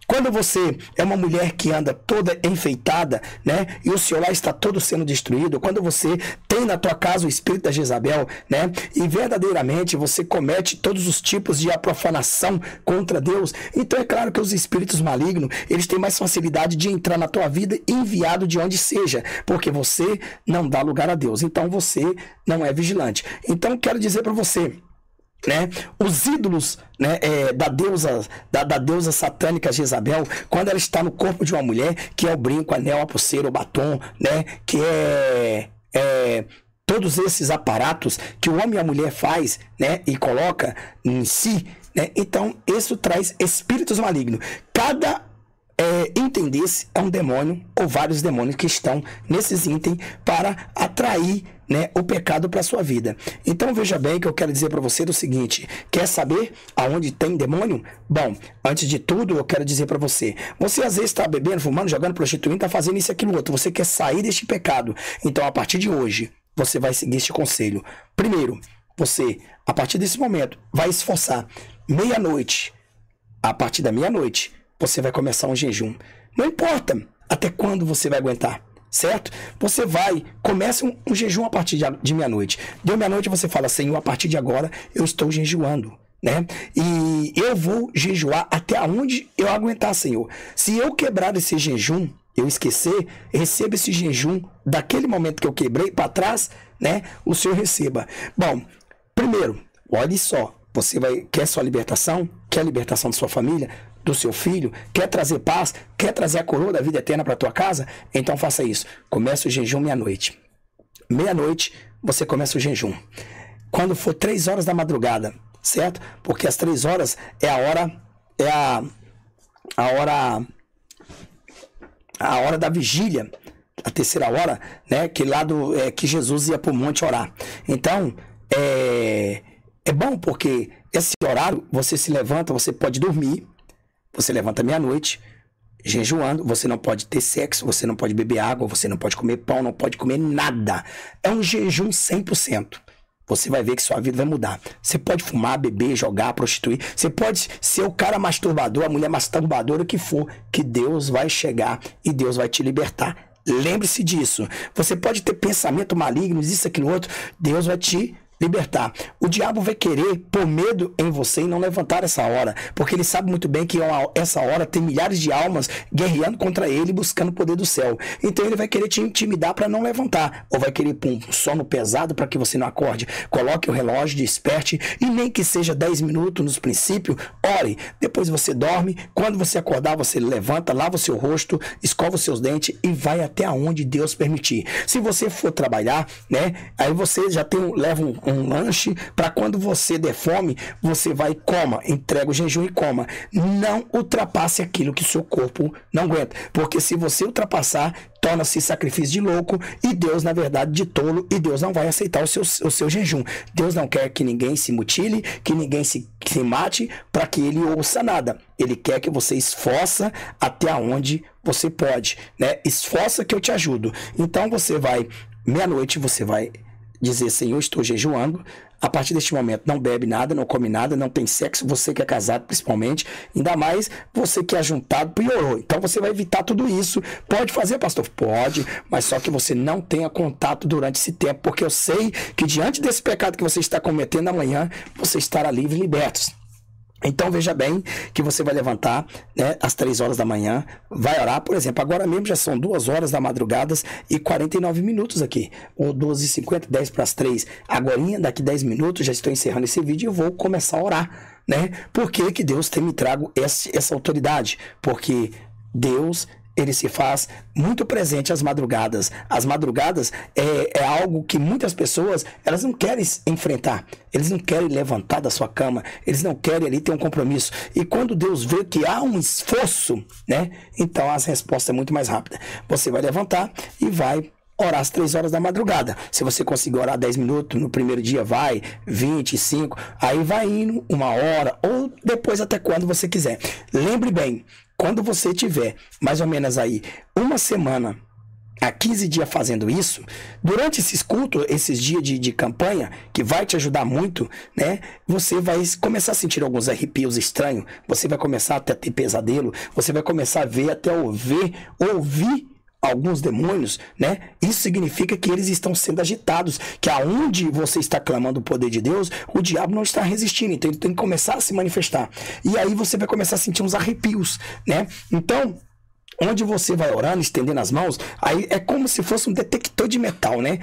quando você é uma mulher que anda toda enfeitada, né, e o seu lar está todo sendo destruído, quando você tem na tua casa o espírito da Jezabel, né, e verdadeiramente você comete todos os tipos de profanação contra Deus, então é claro que os espíritos malignos, eles têm mais facilidade de entrar na tua vida, enviado de onde seja, porque você não dá lugar a Deus, então você não é vigilante. Então quero dizer para você, né, os ídolos, né, da deusa satânica Jezabel, quando ela está no corpo de uma mulher, que é o brinco, o anel, a pulseira, o batom, né, que todos esses aparatos que o homem e a mulher faz, né, e coloca em si, né, então isso traz espíritos malignos. Cada item desse é um demônio ou vários demônios que estão nesses itens para atrair, né, o pecado para a sua vida. Então veja bem que eu quero dizer para você o seguinte, quer saber aonde tem demônio? Bom, antes de tudo eu quero dizer para você, às vezes está bebendo, fumando, jogando, prostituindo, está fazendo isso, aquilo, outro, você quer sair deste pecado, então a partir de hoje você vai seguir este conselho. Primeiro, você, a partir desse momento, vai esforçar meia-noite, a partir da meia-noite você vai começar um jejum. Não importa até quando você vai aguentar, certo? Você começa um jejum a partir de meia-noite. Deu meia-noite, você fala, Senhor, a partir de agora eu estou jejuando, né? E eu vou jejuar até onde eu aguentar, Senhor. Se eu quebrar esse jejum, eu esquecer, receba esse jejum daquele momento que eu quebrei para trás, né? O Senhor receba. Bom, primeiro, olhe só, você quer sua libertação? Quer a libertação da sua família, do seu filho? Quer trazer paz? Quer trazer a coroa da vida eterna para tua casa? Então faça isso. Começa o jejum meia-noite. Meia-noite, você começa o jejum. Quando for 3 horas da madrugada, certo? Porque às 3 horas é a hora da vigília, a terceira hora, né? Que que Jesus ia para o monte orar. Então, é bom porque esse horário você se levanta, você pode dormir, você levanta meia-noite, jejuando, você não pode ter sexo, você não pode beber água, você não pode comer pão, não pode comer nada. É um jejum 100%. Você vai ver que sua vida vai mudar. Você pode fumar, beber, jogar, prostituir. Você pode ser o cara masturbador, a mulher masturbadora, o que for, que Deus vai chegar e Deus vai te libertar. Lembre-se disso. Você pode ter pensamento maligno, isso, aquilo, outro. Deus vai te libertar. O diabo vai querer pôr medo em você e não levantar essa hora, porque ele sabe muito bem que essa hora tem milhares de almas guerreando contra ele, buscando o poder do céu. Então ele vai querer te intimidar para não levantar, ou vai querer pôr um sono pesado para que você não acorde. Coloque o relógio, desperte, e nem que seja 10 minutos nos princípios, ore. Depois você dorme, quando você acordar, você levanta, lava o seu rosto, escova os seus dentes e vai até onde Deus permitir. Se você for trabalhar, né, aí você já leva um lanche, para quando você der fome, você vai e coma, entrega o jejum e coma. Não ultrapasse aquilo que o seu corpo não aguenta, porque se você ultrapassar, torna-se sacrifício de louco e Deus, na verdade, de tolo, e Deus não vai aceitar o seu jejum. Deus não quer que ninguém se mutile, que ninguém se mate, para que ele ouça nada. Ele quer que você esforça até onde você pode, né? Esforça que eu te ajudo. Então você vai, meia-noite, você vai dizer: Senhor, estou jejuando. A partir deste momento não bebe nada, não come nada, não tem sexo. Você que é casado, principalmente, ainda mais você que é juntado, piorou. Então você vai evitar tudo isso. Pode fazer, pastor? Pode, mas só que você não tenha contato durante esse tempo, porque eu sei que diante desse pecado que você está cometendo, amanhã você estará livre e liberto. Então veja bem que você vai levantar, né, às 3 horas da manhã, vai orar. Por exemplo, agora mesmo já são 2 horas da madrugada e 49 minutos aqui, ou 12h50, 10 para as 3. Agorinha, daqui 10 minutos, já estou encerrando esse vídeo e vou começar a orar, né? Por que Deus tem me trago essa autoridade? Porque Deus, ele se faz muito presente às madrugadas. As madrugadas é algo que muitas pessoas, elas não querem enfrentar. Eles não querem levantar da sua cama. Eles não querem ali ter um compromisso. E quando Deus vê que há um esforço, né? Então as respostas é muito mais rápida. Você vai levantar e vai orar às 3 horas da madrugada. Se você conseguir orar 10 minutos, no primeiro dia vai 25, aí vai indo 1 hora, ou depois até quando você quiser. Lembre bem, quando você tiver mais ou menos aí 1 semana a 15 dias fazendo isso, durante esses cultos, esses dias de campanha, que vai te ajudar muito, né? Você vai começar a sentir alguns arrepios estranhos, você vai começar até a ter pesadelo, você vai começar a ver, até ouvir alguns demônios, né? Isso significa que eles estão sendo agitados, que aonde você está clamando o poder de Deus, o diabo não está resistindo, então ele tem que começar a se manifestar. E aí você vai começar a sentir uns arrepios, né? Então, onde você vai orando, estendendo as mãos, aí é como se fosse um detector de metal, né?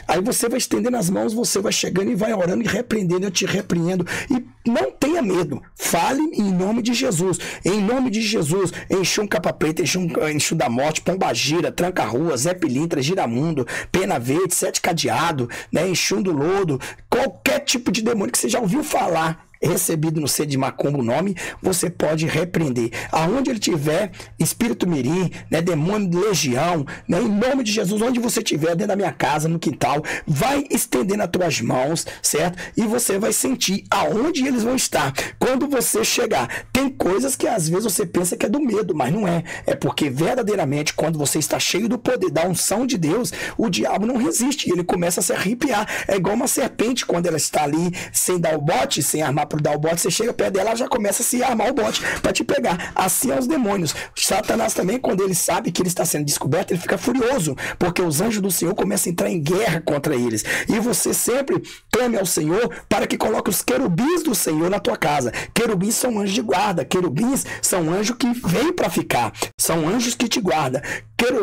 Aí você vai estendendo as mãos, você vai chegando e vai orando e repreendendo. Eu te repreendo. E não tenha medo. Fale em nome de Jesus. Em nome de Jesus, Exum capa preta, Exum da morte, pombagira, tranca-rua, Zé Pilintra, giramundo, pena verde, 7 cadeado, né? Exum do lodo, qualquer tipo de demônio que você já ouviu falar, recebido no ser de macumba o nome, você pode repreender. Aonde ele tiver, espírito mirim, né, demônio de legião, né, em nome de Jesus, onde você estiver, dentro da minha casa, no quintal, vai estendendo as tuas mãos, certo? E você vai sentir aonde eles vão estar. Quando você chegar, tem coisas que às vezes você pensa que é do medo, mas não é. É porque verdadeiramente, quando você está cheio do poder da unção de Deus, o diabo não resiste, ele começa a se arrepiar. É igual uma serpente quando ela está ali, sem dar o bote, sem armar por dar o bote, você chega perto dela, ela já começa a se armar o bote para te pegar. Assim é os demônios. Satanás também, quando ele sabe que ele está sendo descoberto, ele fica furioso, porque os anjos do Senhor começam a entrar em guerra contra eles. E você sempre clame ao Senhor para que coloque os querubins do Senhor na tua casa. Querubins são anjos de guarda. Querubins são anjos que vêm para ficar. São anjos que te guardam.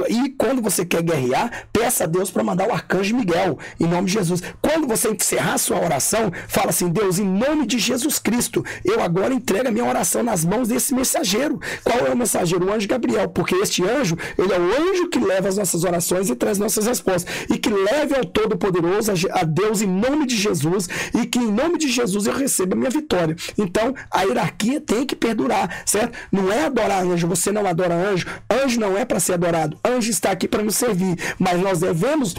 E quando você quer guerrear, peça a Deus para mandar o arcanjo Miguel, em nome de Jesus. Quando você encerrar sua oração, fala assim: Deus, em nome de Jesus Cristo, eu agora entrego a minha oração nas mãos desse mensageiro. Qual é o mensageiro? O anjo Gabriel, porque este anjo, ele é o anjo que leva as nossas orações e traz nossas respostas, e que leve ao Todo-Poderoso, a Deus, em nome de Jesus, e que em nome de Jesus eu receba a minha vitória. Então, a hierarquia tem que perdurar, certo? Não é adorar anjo, você não adora anjo, anjo não é para ser adorado, anjo está aqui para nos servir, mas nós devemos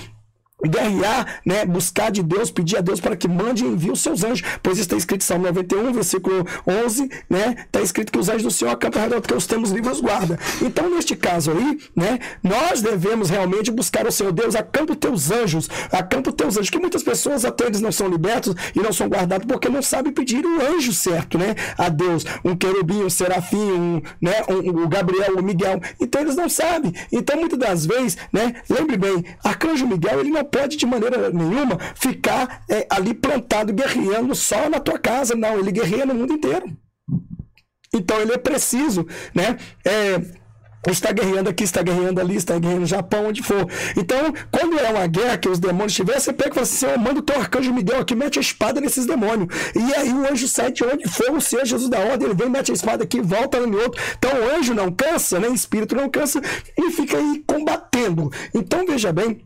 guerrear, né? Buscar de Deus, pedir a Deus para que mande e envie os seus anjos, pois está escrito em Salmo 91, versículo 11, né? Está escrito que os anjos do Senhor acampam ao redor do que os temos livres guarda. Então, neste caso aí, né? Nós devemos realmente buscar o Senhor. Deus, acampa os teus anjos, que muitas pessoas até eles não são libertos e não são guardados porque não sabem pedir o anjo certo, né? A Deus, um querubim, um serafim, o Gabriel, o Miguel. Então, eles não sabem. Então, muitas das vezes, né? Lembre bem, arcanjo Miguel, ele não pode de maneira nenhuma ficar ali plantado, guerreando só na tua casa. Não, ele guerreia no mundo inteiro. Então ele é preciso, né? Está guerreando aqui, está guerreando ali, está guerreando no Japão, onde for. Então, quando é uma guerra que os demônios estiverem, você pega e fala assim: Senhor, manda o teu arcanjo Miguel aqui, mete a espada nesses demônios. E aí o anjo sai de onde for, o Senhor Jesus da ordem, ele vem, mete a espada aqui, volta no outro. Então o anjo não cansa, né? O espírito não cansa, e fica aí combatendo. Então veja bem,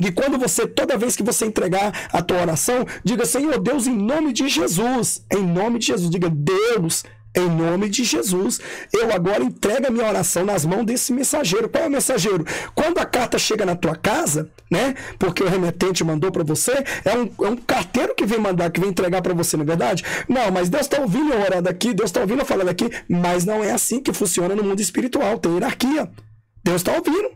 que toda vez que você entregar a tua oração, diga: Senhor Deus, em nome de Jesus, diga: Deus, em nome de Jesus, eu agora entrego a minha oração nas mãos desse mensageiro. Qual é o mensageiro? Quando a carta chega na tua casa, né? Porque o remetente mandou para você, é um carteiro que vem mandar, que vem entregar para você, não é verdade? Não, mas Deus está ouvindo eu orar daqui, Deus está ouvindo eu falar daqui, mas não é assim que funciona no mundo espiritual, tem hierarquia. Deus está ouvindo,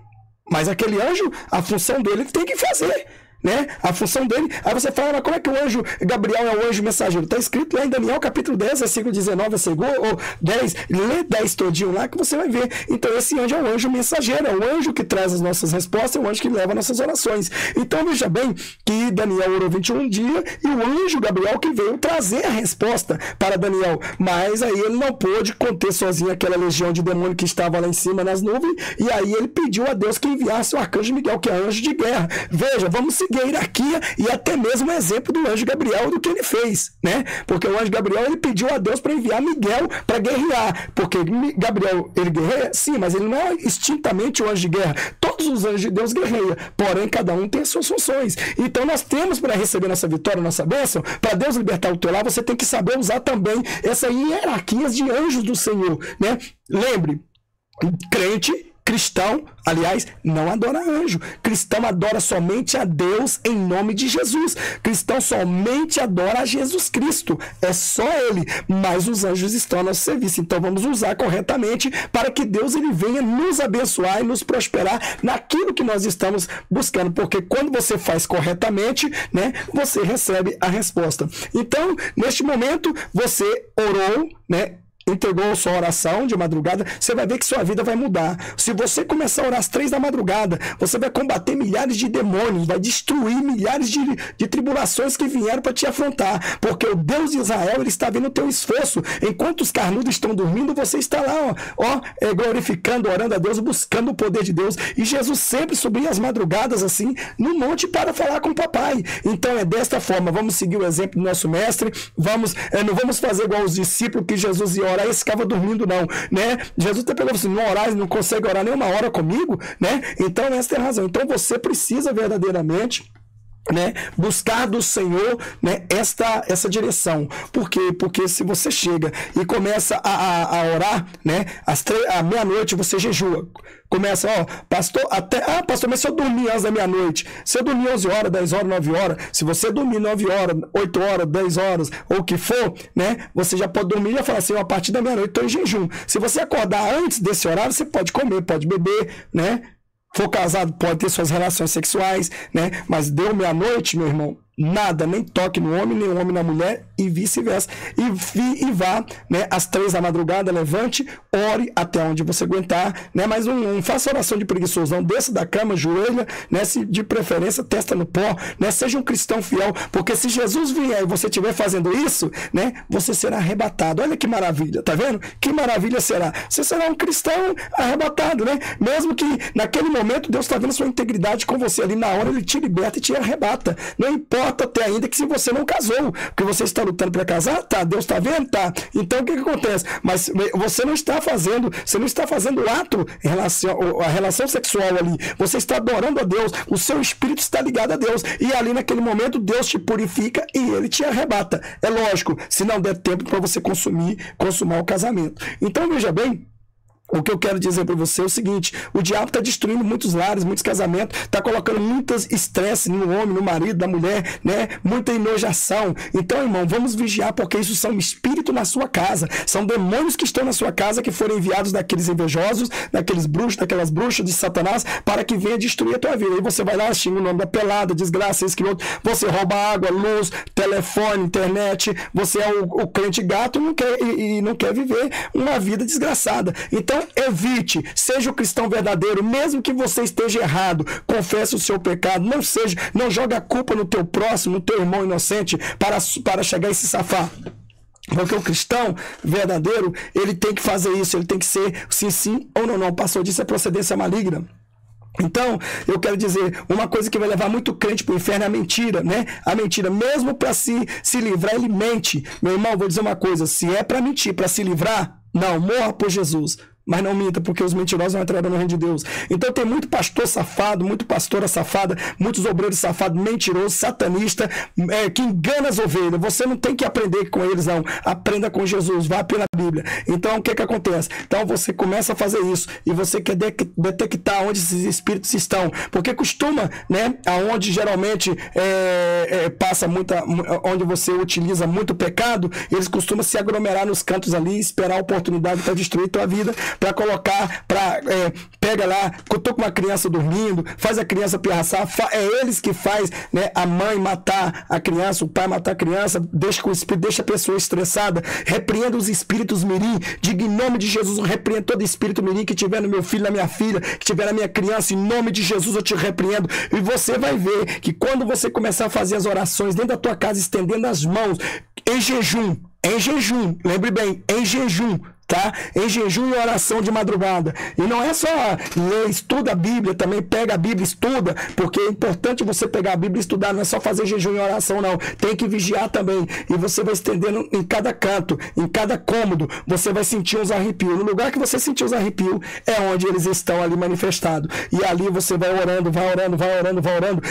mas aquele anjo, a função dele tem que fazer, né? A função dele. Aí você fala: mas como é que o anjo Gabriel é o anjo mensageiro? Está escrito lá em Daniel capítulo 10, versículo 19, ou 10, lê 10 todinho lá que você vai ver. Então esse anjo é o anjo mensageiro, é o anjo que traz as nossas respostas, é o anjo que leva nossas orações. Então veja bem que Daniel orou 21 dias e o anjo Gabriel que veio trazer a resposta para Daniel, mas aí ele não pôde conter sozinho aquela legião de demônio que estava lá em cima nas nuvens, e aí ele pediu a Deus que enviasse o arcanjo Miguel, que é anjo de guerra. Veja, vamos seguir a hierarquia e até mesmo o exemplo do anjo Gabriel, do que ele fez, né? Porque o anjo Gabriel, ele pediu a Deus para enviar Miguel para guerrear, porque Gabriel, ele guerreia, sim, mas ele não é extintamente o anjo de guerra. Todos os anjos de Deus guerreiam, porém cada um tem as suas funções. Então nós temos, para receber nossa vitória, nossa bênção, para Deus libertar o teu lar, você tem que saber usar também essa hierarquia de anjos do Senhor, né? Lembre, crente, cristão, aliás, não adora anjo. Cristão adora somente a Deus em nome de Jesus. Cristão somente adora a Jesus Cristo. É só Ele. Mas os anjos estão a nosso serviço. Então vamos usar corretamente para que Deus ele venha nos abençoar e nos prosperar naquilo que nós estamos buscando. Porque quando você faz corretamente, né, você recebe a resposta. Então, neste momento, você orou, né? Entregou sua oração de madrugada, você vai ver que sua vida vai mudar. Se você começar a orar às 3 da madrugada, você vai combater milhares de demônios, vai destruir milhares de tribulações que vieram para te afrontar, porque o Deus de Israel, ele está vendo o teu esforço. Enquanto os carnudos estão dormindo, você está lá, glorificando, orando a Deus, buscando o poder de Deus. E Jesus sempre subia as madrugadas assim, no monte para falar com o papai. Então é desta forma, vamos seguir o exemplo do nosso mestre, não vamos fazer igual os discípulos que Jesus ia orar e ficava dormindo, não, né? Jesus até pegou assim: não orar, não consegue orar nem uma hora comigo, né? Então essa é a razão. Então você precisa verdadeiramente, né, buscar do Senhor, né, essa direção. Por quê? Porque se você chega e começa a orar, né, à meia-noite você jejua. Começa, pastor, pastor, mas se eu dormir antes da meia-noite, se eu dormir 11 horas, 10 horas, 9 horas, se você dormir 9 horas, 8 horas, 10 horas, ou o que for, né, você já pode dormir e já falar assim: a partir da meia-noite estou em jejum. Se você acordar antes desse horário, você pode comer, pode beber, né? For casado, pode ter suas relações sexuais, né? Mas deu meia-noite, meu irmão, nada, nem toque no homem, nem o homem na mulher, e vice-versa. E vá, né, às 3 da madrugada, levante, ore até onde você aguentar, né? Mas não faça oração de preguiçoso, não. Desça da cama, joelha, né? Se de preferência, testa no pó, né? Seja um cristão fiel, porque se Jesus vier e você estiver fazendo isso, né? Você será arrebatado. Olha que maravilha, tá vendo? Que maravilha será. Você será um cristão arrebatado, né? Mesmo que naquele momento Deus está vendo a sua integridade com você ali, na hora Ele te liberta e te arrebata. Não importa até ainda que se você não casou, porque você está lutando para casar, tá? Deus está vendo, tá? Então o que acontece? Mas você não está fazendo o ato em relação a relação sexual ali. Você está adorando a Deus, o seu espírito está ligado a Deus, e ali naquele momento Deus te purifica e Ele te arrebata. É lógico, se não der tempo para você consumar o casamento. Então veja bem, o que eu quero dizer para você é o seguinte: o diabo está destruindo muitos lares, muitos casamentos, está colocando muitas estresse no homem, no marido, na mulher, né? Muita enojação. Então, irmão, vamos vigiar, porque isso são espíritos na sua casa, são demônios que estão na sua casa, que foram enviados daqueles invejosos, daqueles bruxos, daquelas bruxas de Satanás, para que venha destruir a tua vida. Aí você vai lá, xinga o nome da pelada, desgraça, isso que outro, você rouba água, luz, telefone, internet, você é o crente gato e não quer viver uma vida desgraçada. Então, evite, seja o cristão verdadeiro, mesmo que você esteja errado, confesse o seu pecado, não joga a culpa no teu próximo, no teu irmão inocente, para chegar e se safar. Porque o cristão verdadeiro, ele tem que fazer isso, ele tem que ser sim ou não, passou disso é procedência maligna. Então, eu quero dizer, uma coisa que vai levar muito crente para o inferno é a mentira, né? A mentira, mesmo para se livrar, ele mente. Meu irmão, vou dizer uma coisa, se é para mentir, para se livrar, não, morra por Jesus. Mas não minta, porque os mentirosos não entrarão no reino de Deus. Então tem muito pastor safado, muito pastora safada, muitos obreiros safados, mentirosos, satanistas, que engana as ovelhas. Você não tem que aprender com eles, não. Aprenda com Jesus, vá pela Bíblia. Então o que acontece? Então você começa a fazer isso e você quer detectar onde esses espíritos estão. Porque costuma, né, aonde geralmente passa onde você utiliza muito pecado, eles costumam se aglomerar nos cantos ali, esperar a oportunidade para destruir tua vida, para colocar, pega lá, tô com uma criança dormindo, faz a criança pirraçar, é eles que faz, né, a mãe matar a criança, o pai matar a criança, deixa a pessoa estressada, repreenda os espíritos mirim, diga em nome de Jesus, eu repreendo todo espírito mirim que tiver no meu filho, na minha filha, que tiver na minha criança, em nome de Jesus eu te repreendo, e você vai ver que quando você começar a fazer as orações dentro da tua casa, estendendo as mãos, em jejum, lembre bem, em jejum, tá? Em jejum e oração de madrugada. E não é só ler, estuda a Bíblia, também pega a Bíblia, estuda, porque é importante você pegar a Bíblia e estudar, não é só fazer jejum e oração, não. Tem que vigiar também. E você vai estendendo em cada canto, em cada cômodo, você vai sentir uns arrepios. No lugar que você sentir os arrepios, é onde eles estão ali manifestados. E ali você vai orando,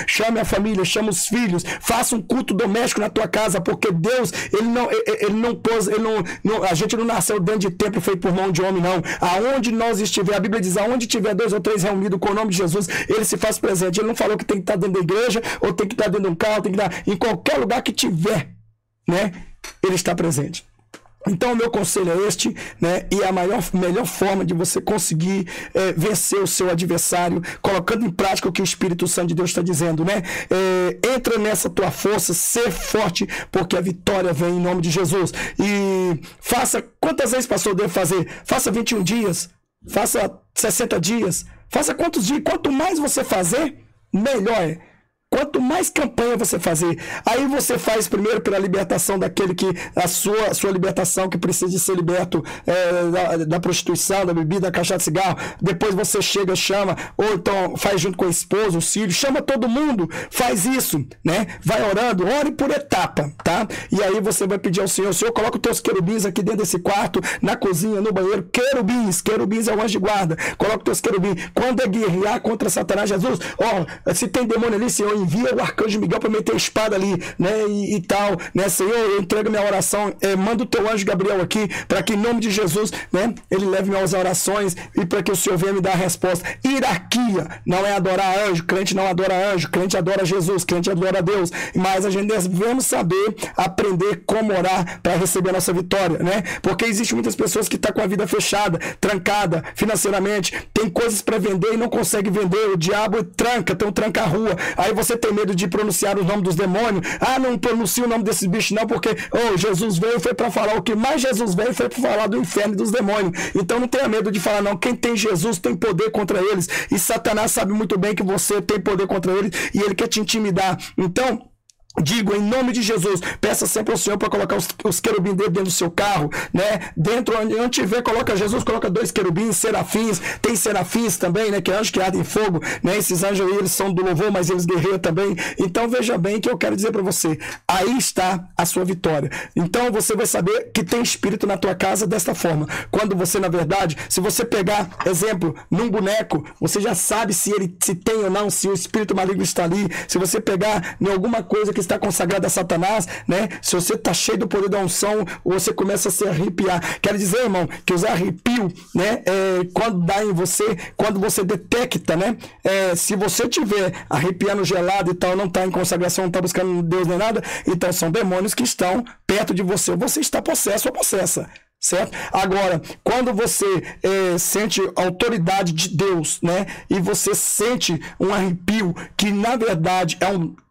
chame a família, chame os filhos, faça um culto doméstico na tua casa, porque Deus, a gente não nasceu dentro de templo feito por mão de homem, não. Aonde nós estiver, a Bíblia diz, aonde tiver 2 ou 3 reunidos com o nome de Jesus, ele se faz presente. Ele não falou que tem que estar dentro da igreja, ou tem que estar dentro de um carro, tem que estar em qualquer lugar que tiver, né? Ele está presente. Então o meu conselho é este, né? E a melhor forma de você conseguir vencer o seu adversário, colocando em prática o que o Espírito Santo de Deus está dizendo, né? Entra nessa tua força, ser forte, porque a vitória vem em nome de Jesus. E faça, quantas vezes, pastor, eu devo fazer? Faça 21 dias, faça 60 dias, faça quantos dias, quanto mais você fazer, melhor é. Quanto mais campanha você fazer, aí você faz primeiro pela libertação daquele que, a sua libertação, que precisa de ser liberto da prostituição, da bebida, da cachaça de cigarro. Depois você chega, chama, ou então faz junto com a esposa, os filhos, chama todo mundo, faz isso, né? Vai orando, ore por etapa, tá? E aí você vai pedir ao Senhor, coloca os teus querubins aqui dentro desse quarto, na cozinha, no banheiro, querubins é o anjo de guarda, coloca os teus querubins. Quando é guerrear contra Satanás, Jesus, se tem demônio ali, Senhor, envia o arcanjo Miguel para meter a espada ali, né, e tal, né, Senhor, eu entrego minha oração, manda o teu anjo Gabriel aqui, para que em nome de Jesus, né, ele leve minhas orações, e para que o Senhor venha me dar a resposta. Hierarquia não é adorar anjo, crente não adora anjo, crente adora Jesus, crente adora Deus, mas a gente devemos saber aprender como orar para receber a nossa vitória, né, porque existe muitas pessoas que estão com a vida fechada, trancada financeiramente, tem coisas para vender e não consegue vender, o diabo tranca, tem um tranca-rua, aí você você tem medo de pronunciar o nome dos demônios, não pronuncia o nome desses bichos não, porque Jesus veio foi para falar o que mais Jesus veio foi para falar do inferno e dos demônios. Então não tenha medo de falar não. Quem tem Jesus tem poder contra eles, e Satanás sabe muito bem que você tem poder contra eles e ele quer te intimidar. Então digo, em nome de Jesus, peça sempre ao Senhor para colocar os querubins dentro do seu carro, né? Dentro, onde tiver, coloca Jesus, coloca 2 querubins, serafins, tem serafins também, né? Que é anjos que ardem em fogo, né? Esses anjos aí, eles são do louvor, mas eles guerreiam também. Então veja bem que eu quero dizer para você, aí está a sua vitória. Então você vai saber que tem espírito na tua casa desta forma. Quando você, na verdade, se você pegar, exemplo, num boneco, você já sabe se ele se tem ou não, se o espírito maligno está ali. Se você pegar em alguma coisa que está consagrado a Satanás, né? Se você está cheio do poder da unção, você começa a se arrepiar. Quero dizer, irmão, que os arrepios, né? Quando dá em você, quando você detecta, né? Se você tiver arrepiando gelado e tal, não está em consagração, não está buscando Deus nem nada, então são demônios que estão perto de você. Você está possesso ou possessa. Certo? Agora, quando você sente a autoridade de Deus, né? E você sente um arrepio que na verdade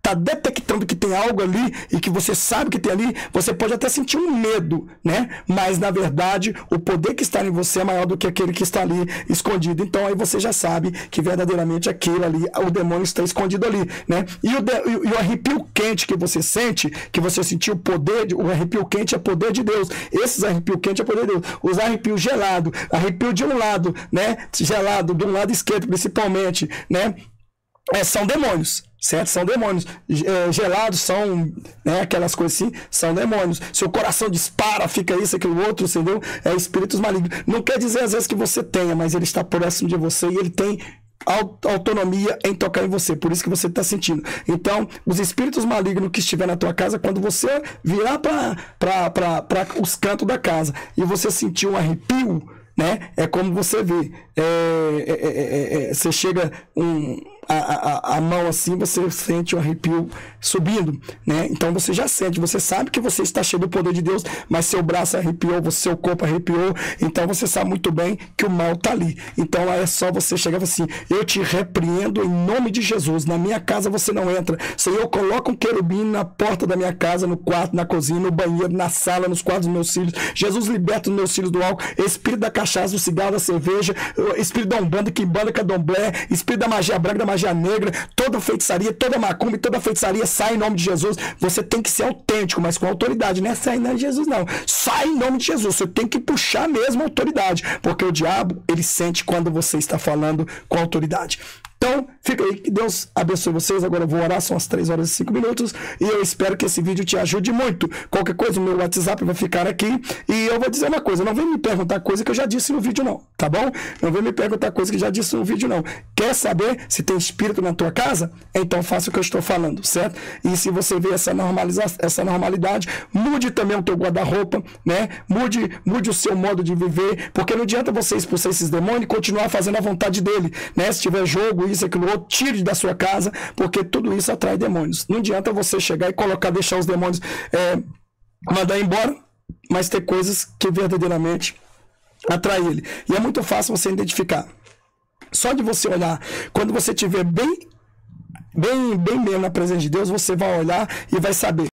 tá detectando que tem algo ali e que você sabe que tem ali, você pode até sentir um medo, né? Mas na verdade o poder que está em você é maior do que aquele que está ali escondido. Então aí você já sabe que verdadeiramente aquele ali, o demônio está escondido ali, né? E o arrepio quente que você sente, que você sentiu o poder, o arrepio quente é poder de Deus. Esses arrepios quentes é poder de Deus. Os arrepios gelados, arrepio de um lado, né? Gelado, do lado esquerdo principalmente, né? São demônios, certo? São demônios. Gelados são, né, aquelas coisas assim, são demônios. Seu coração dispara, fica isso, aquilo outro, entendeu? Espíritos malignos. Não quer dizer às vezes que você tenha, mas ele está próximo de você e ele tem autonomia em tocar em você, por isso que você está sentindo. Então, os espíritos malignos que estiver na tua casa, quando você virar para os cantos da casa e você sentir um arrepio, né? É como você vê, você chega a mão assim, você sente o arrepio subindo, né? Então você já sente, você sabe que você está cheio do poder de Deus, mas seu braço arrepiou, seu corpo arrepiou, então você sabe muito bem que o mal está ali. Então é só você chegar assim: eu te repreendo em nome de Jesus, na minha casa você não entra. Senhor, coloca um querubim na porta da minha casa, no quarto, na cozinha, no banheiro, na sala, nos quartos dos meus filhos. Jesus, liberta os meus filhos do álcool, espírito da cachaça, do cigarro, da cerveja, espírito da umbanda, quimbanda, candomblé, espírito da magia branca, da magia negra, toda feitiçaria, toda macumba e toda feitiçaria sai em nome de Jesus. Você tem que ser autêntico, mas com autoridade, não é sair em nome de Jesus não, sai em nome de Jesus. Você tem que puxar mesmo a autoridade, porque o diabo, ele sente quando você está falando com autoridade. Então, fica aí, que Deus abençoe vocês. Agora eu vou orar, são as 3h05 e eu espero que esse vídeo te ajude muito. Qualquer coisa, o meu WhatsApp vai ficar aqui e eu vou dizer uma coisa: não vem me perguntar coisa que eu já disse no vídeo não, tá bom? Não vem me perguntar coisa que eu já disse no vídeo não. Quer saber se tem espírito na tua casa? Então faça o que eu estou falando, certo? E se você vê essa normalidade, mude também o teu guarda-roupa, né? Mude o seu modo de viver, porque não adianta você expulsar esses demônios e continuar fazendo a vontade dele, né? Se tiver jogo, isso, aquilo outro, tire da sua casa, porque tudo isso atrai demônios. Não adianta você chegar e deixar os demônios mandar embora, mas ter coisas que verdadeiramente atraem ele. E é muito fácil você identificar. Só de você olhar, quando você estiver bem mesmo na presença de Deus, você vai olhar e vai saber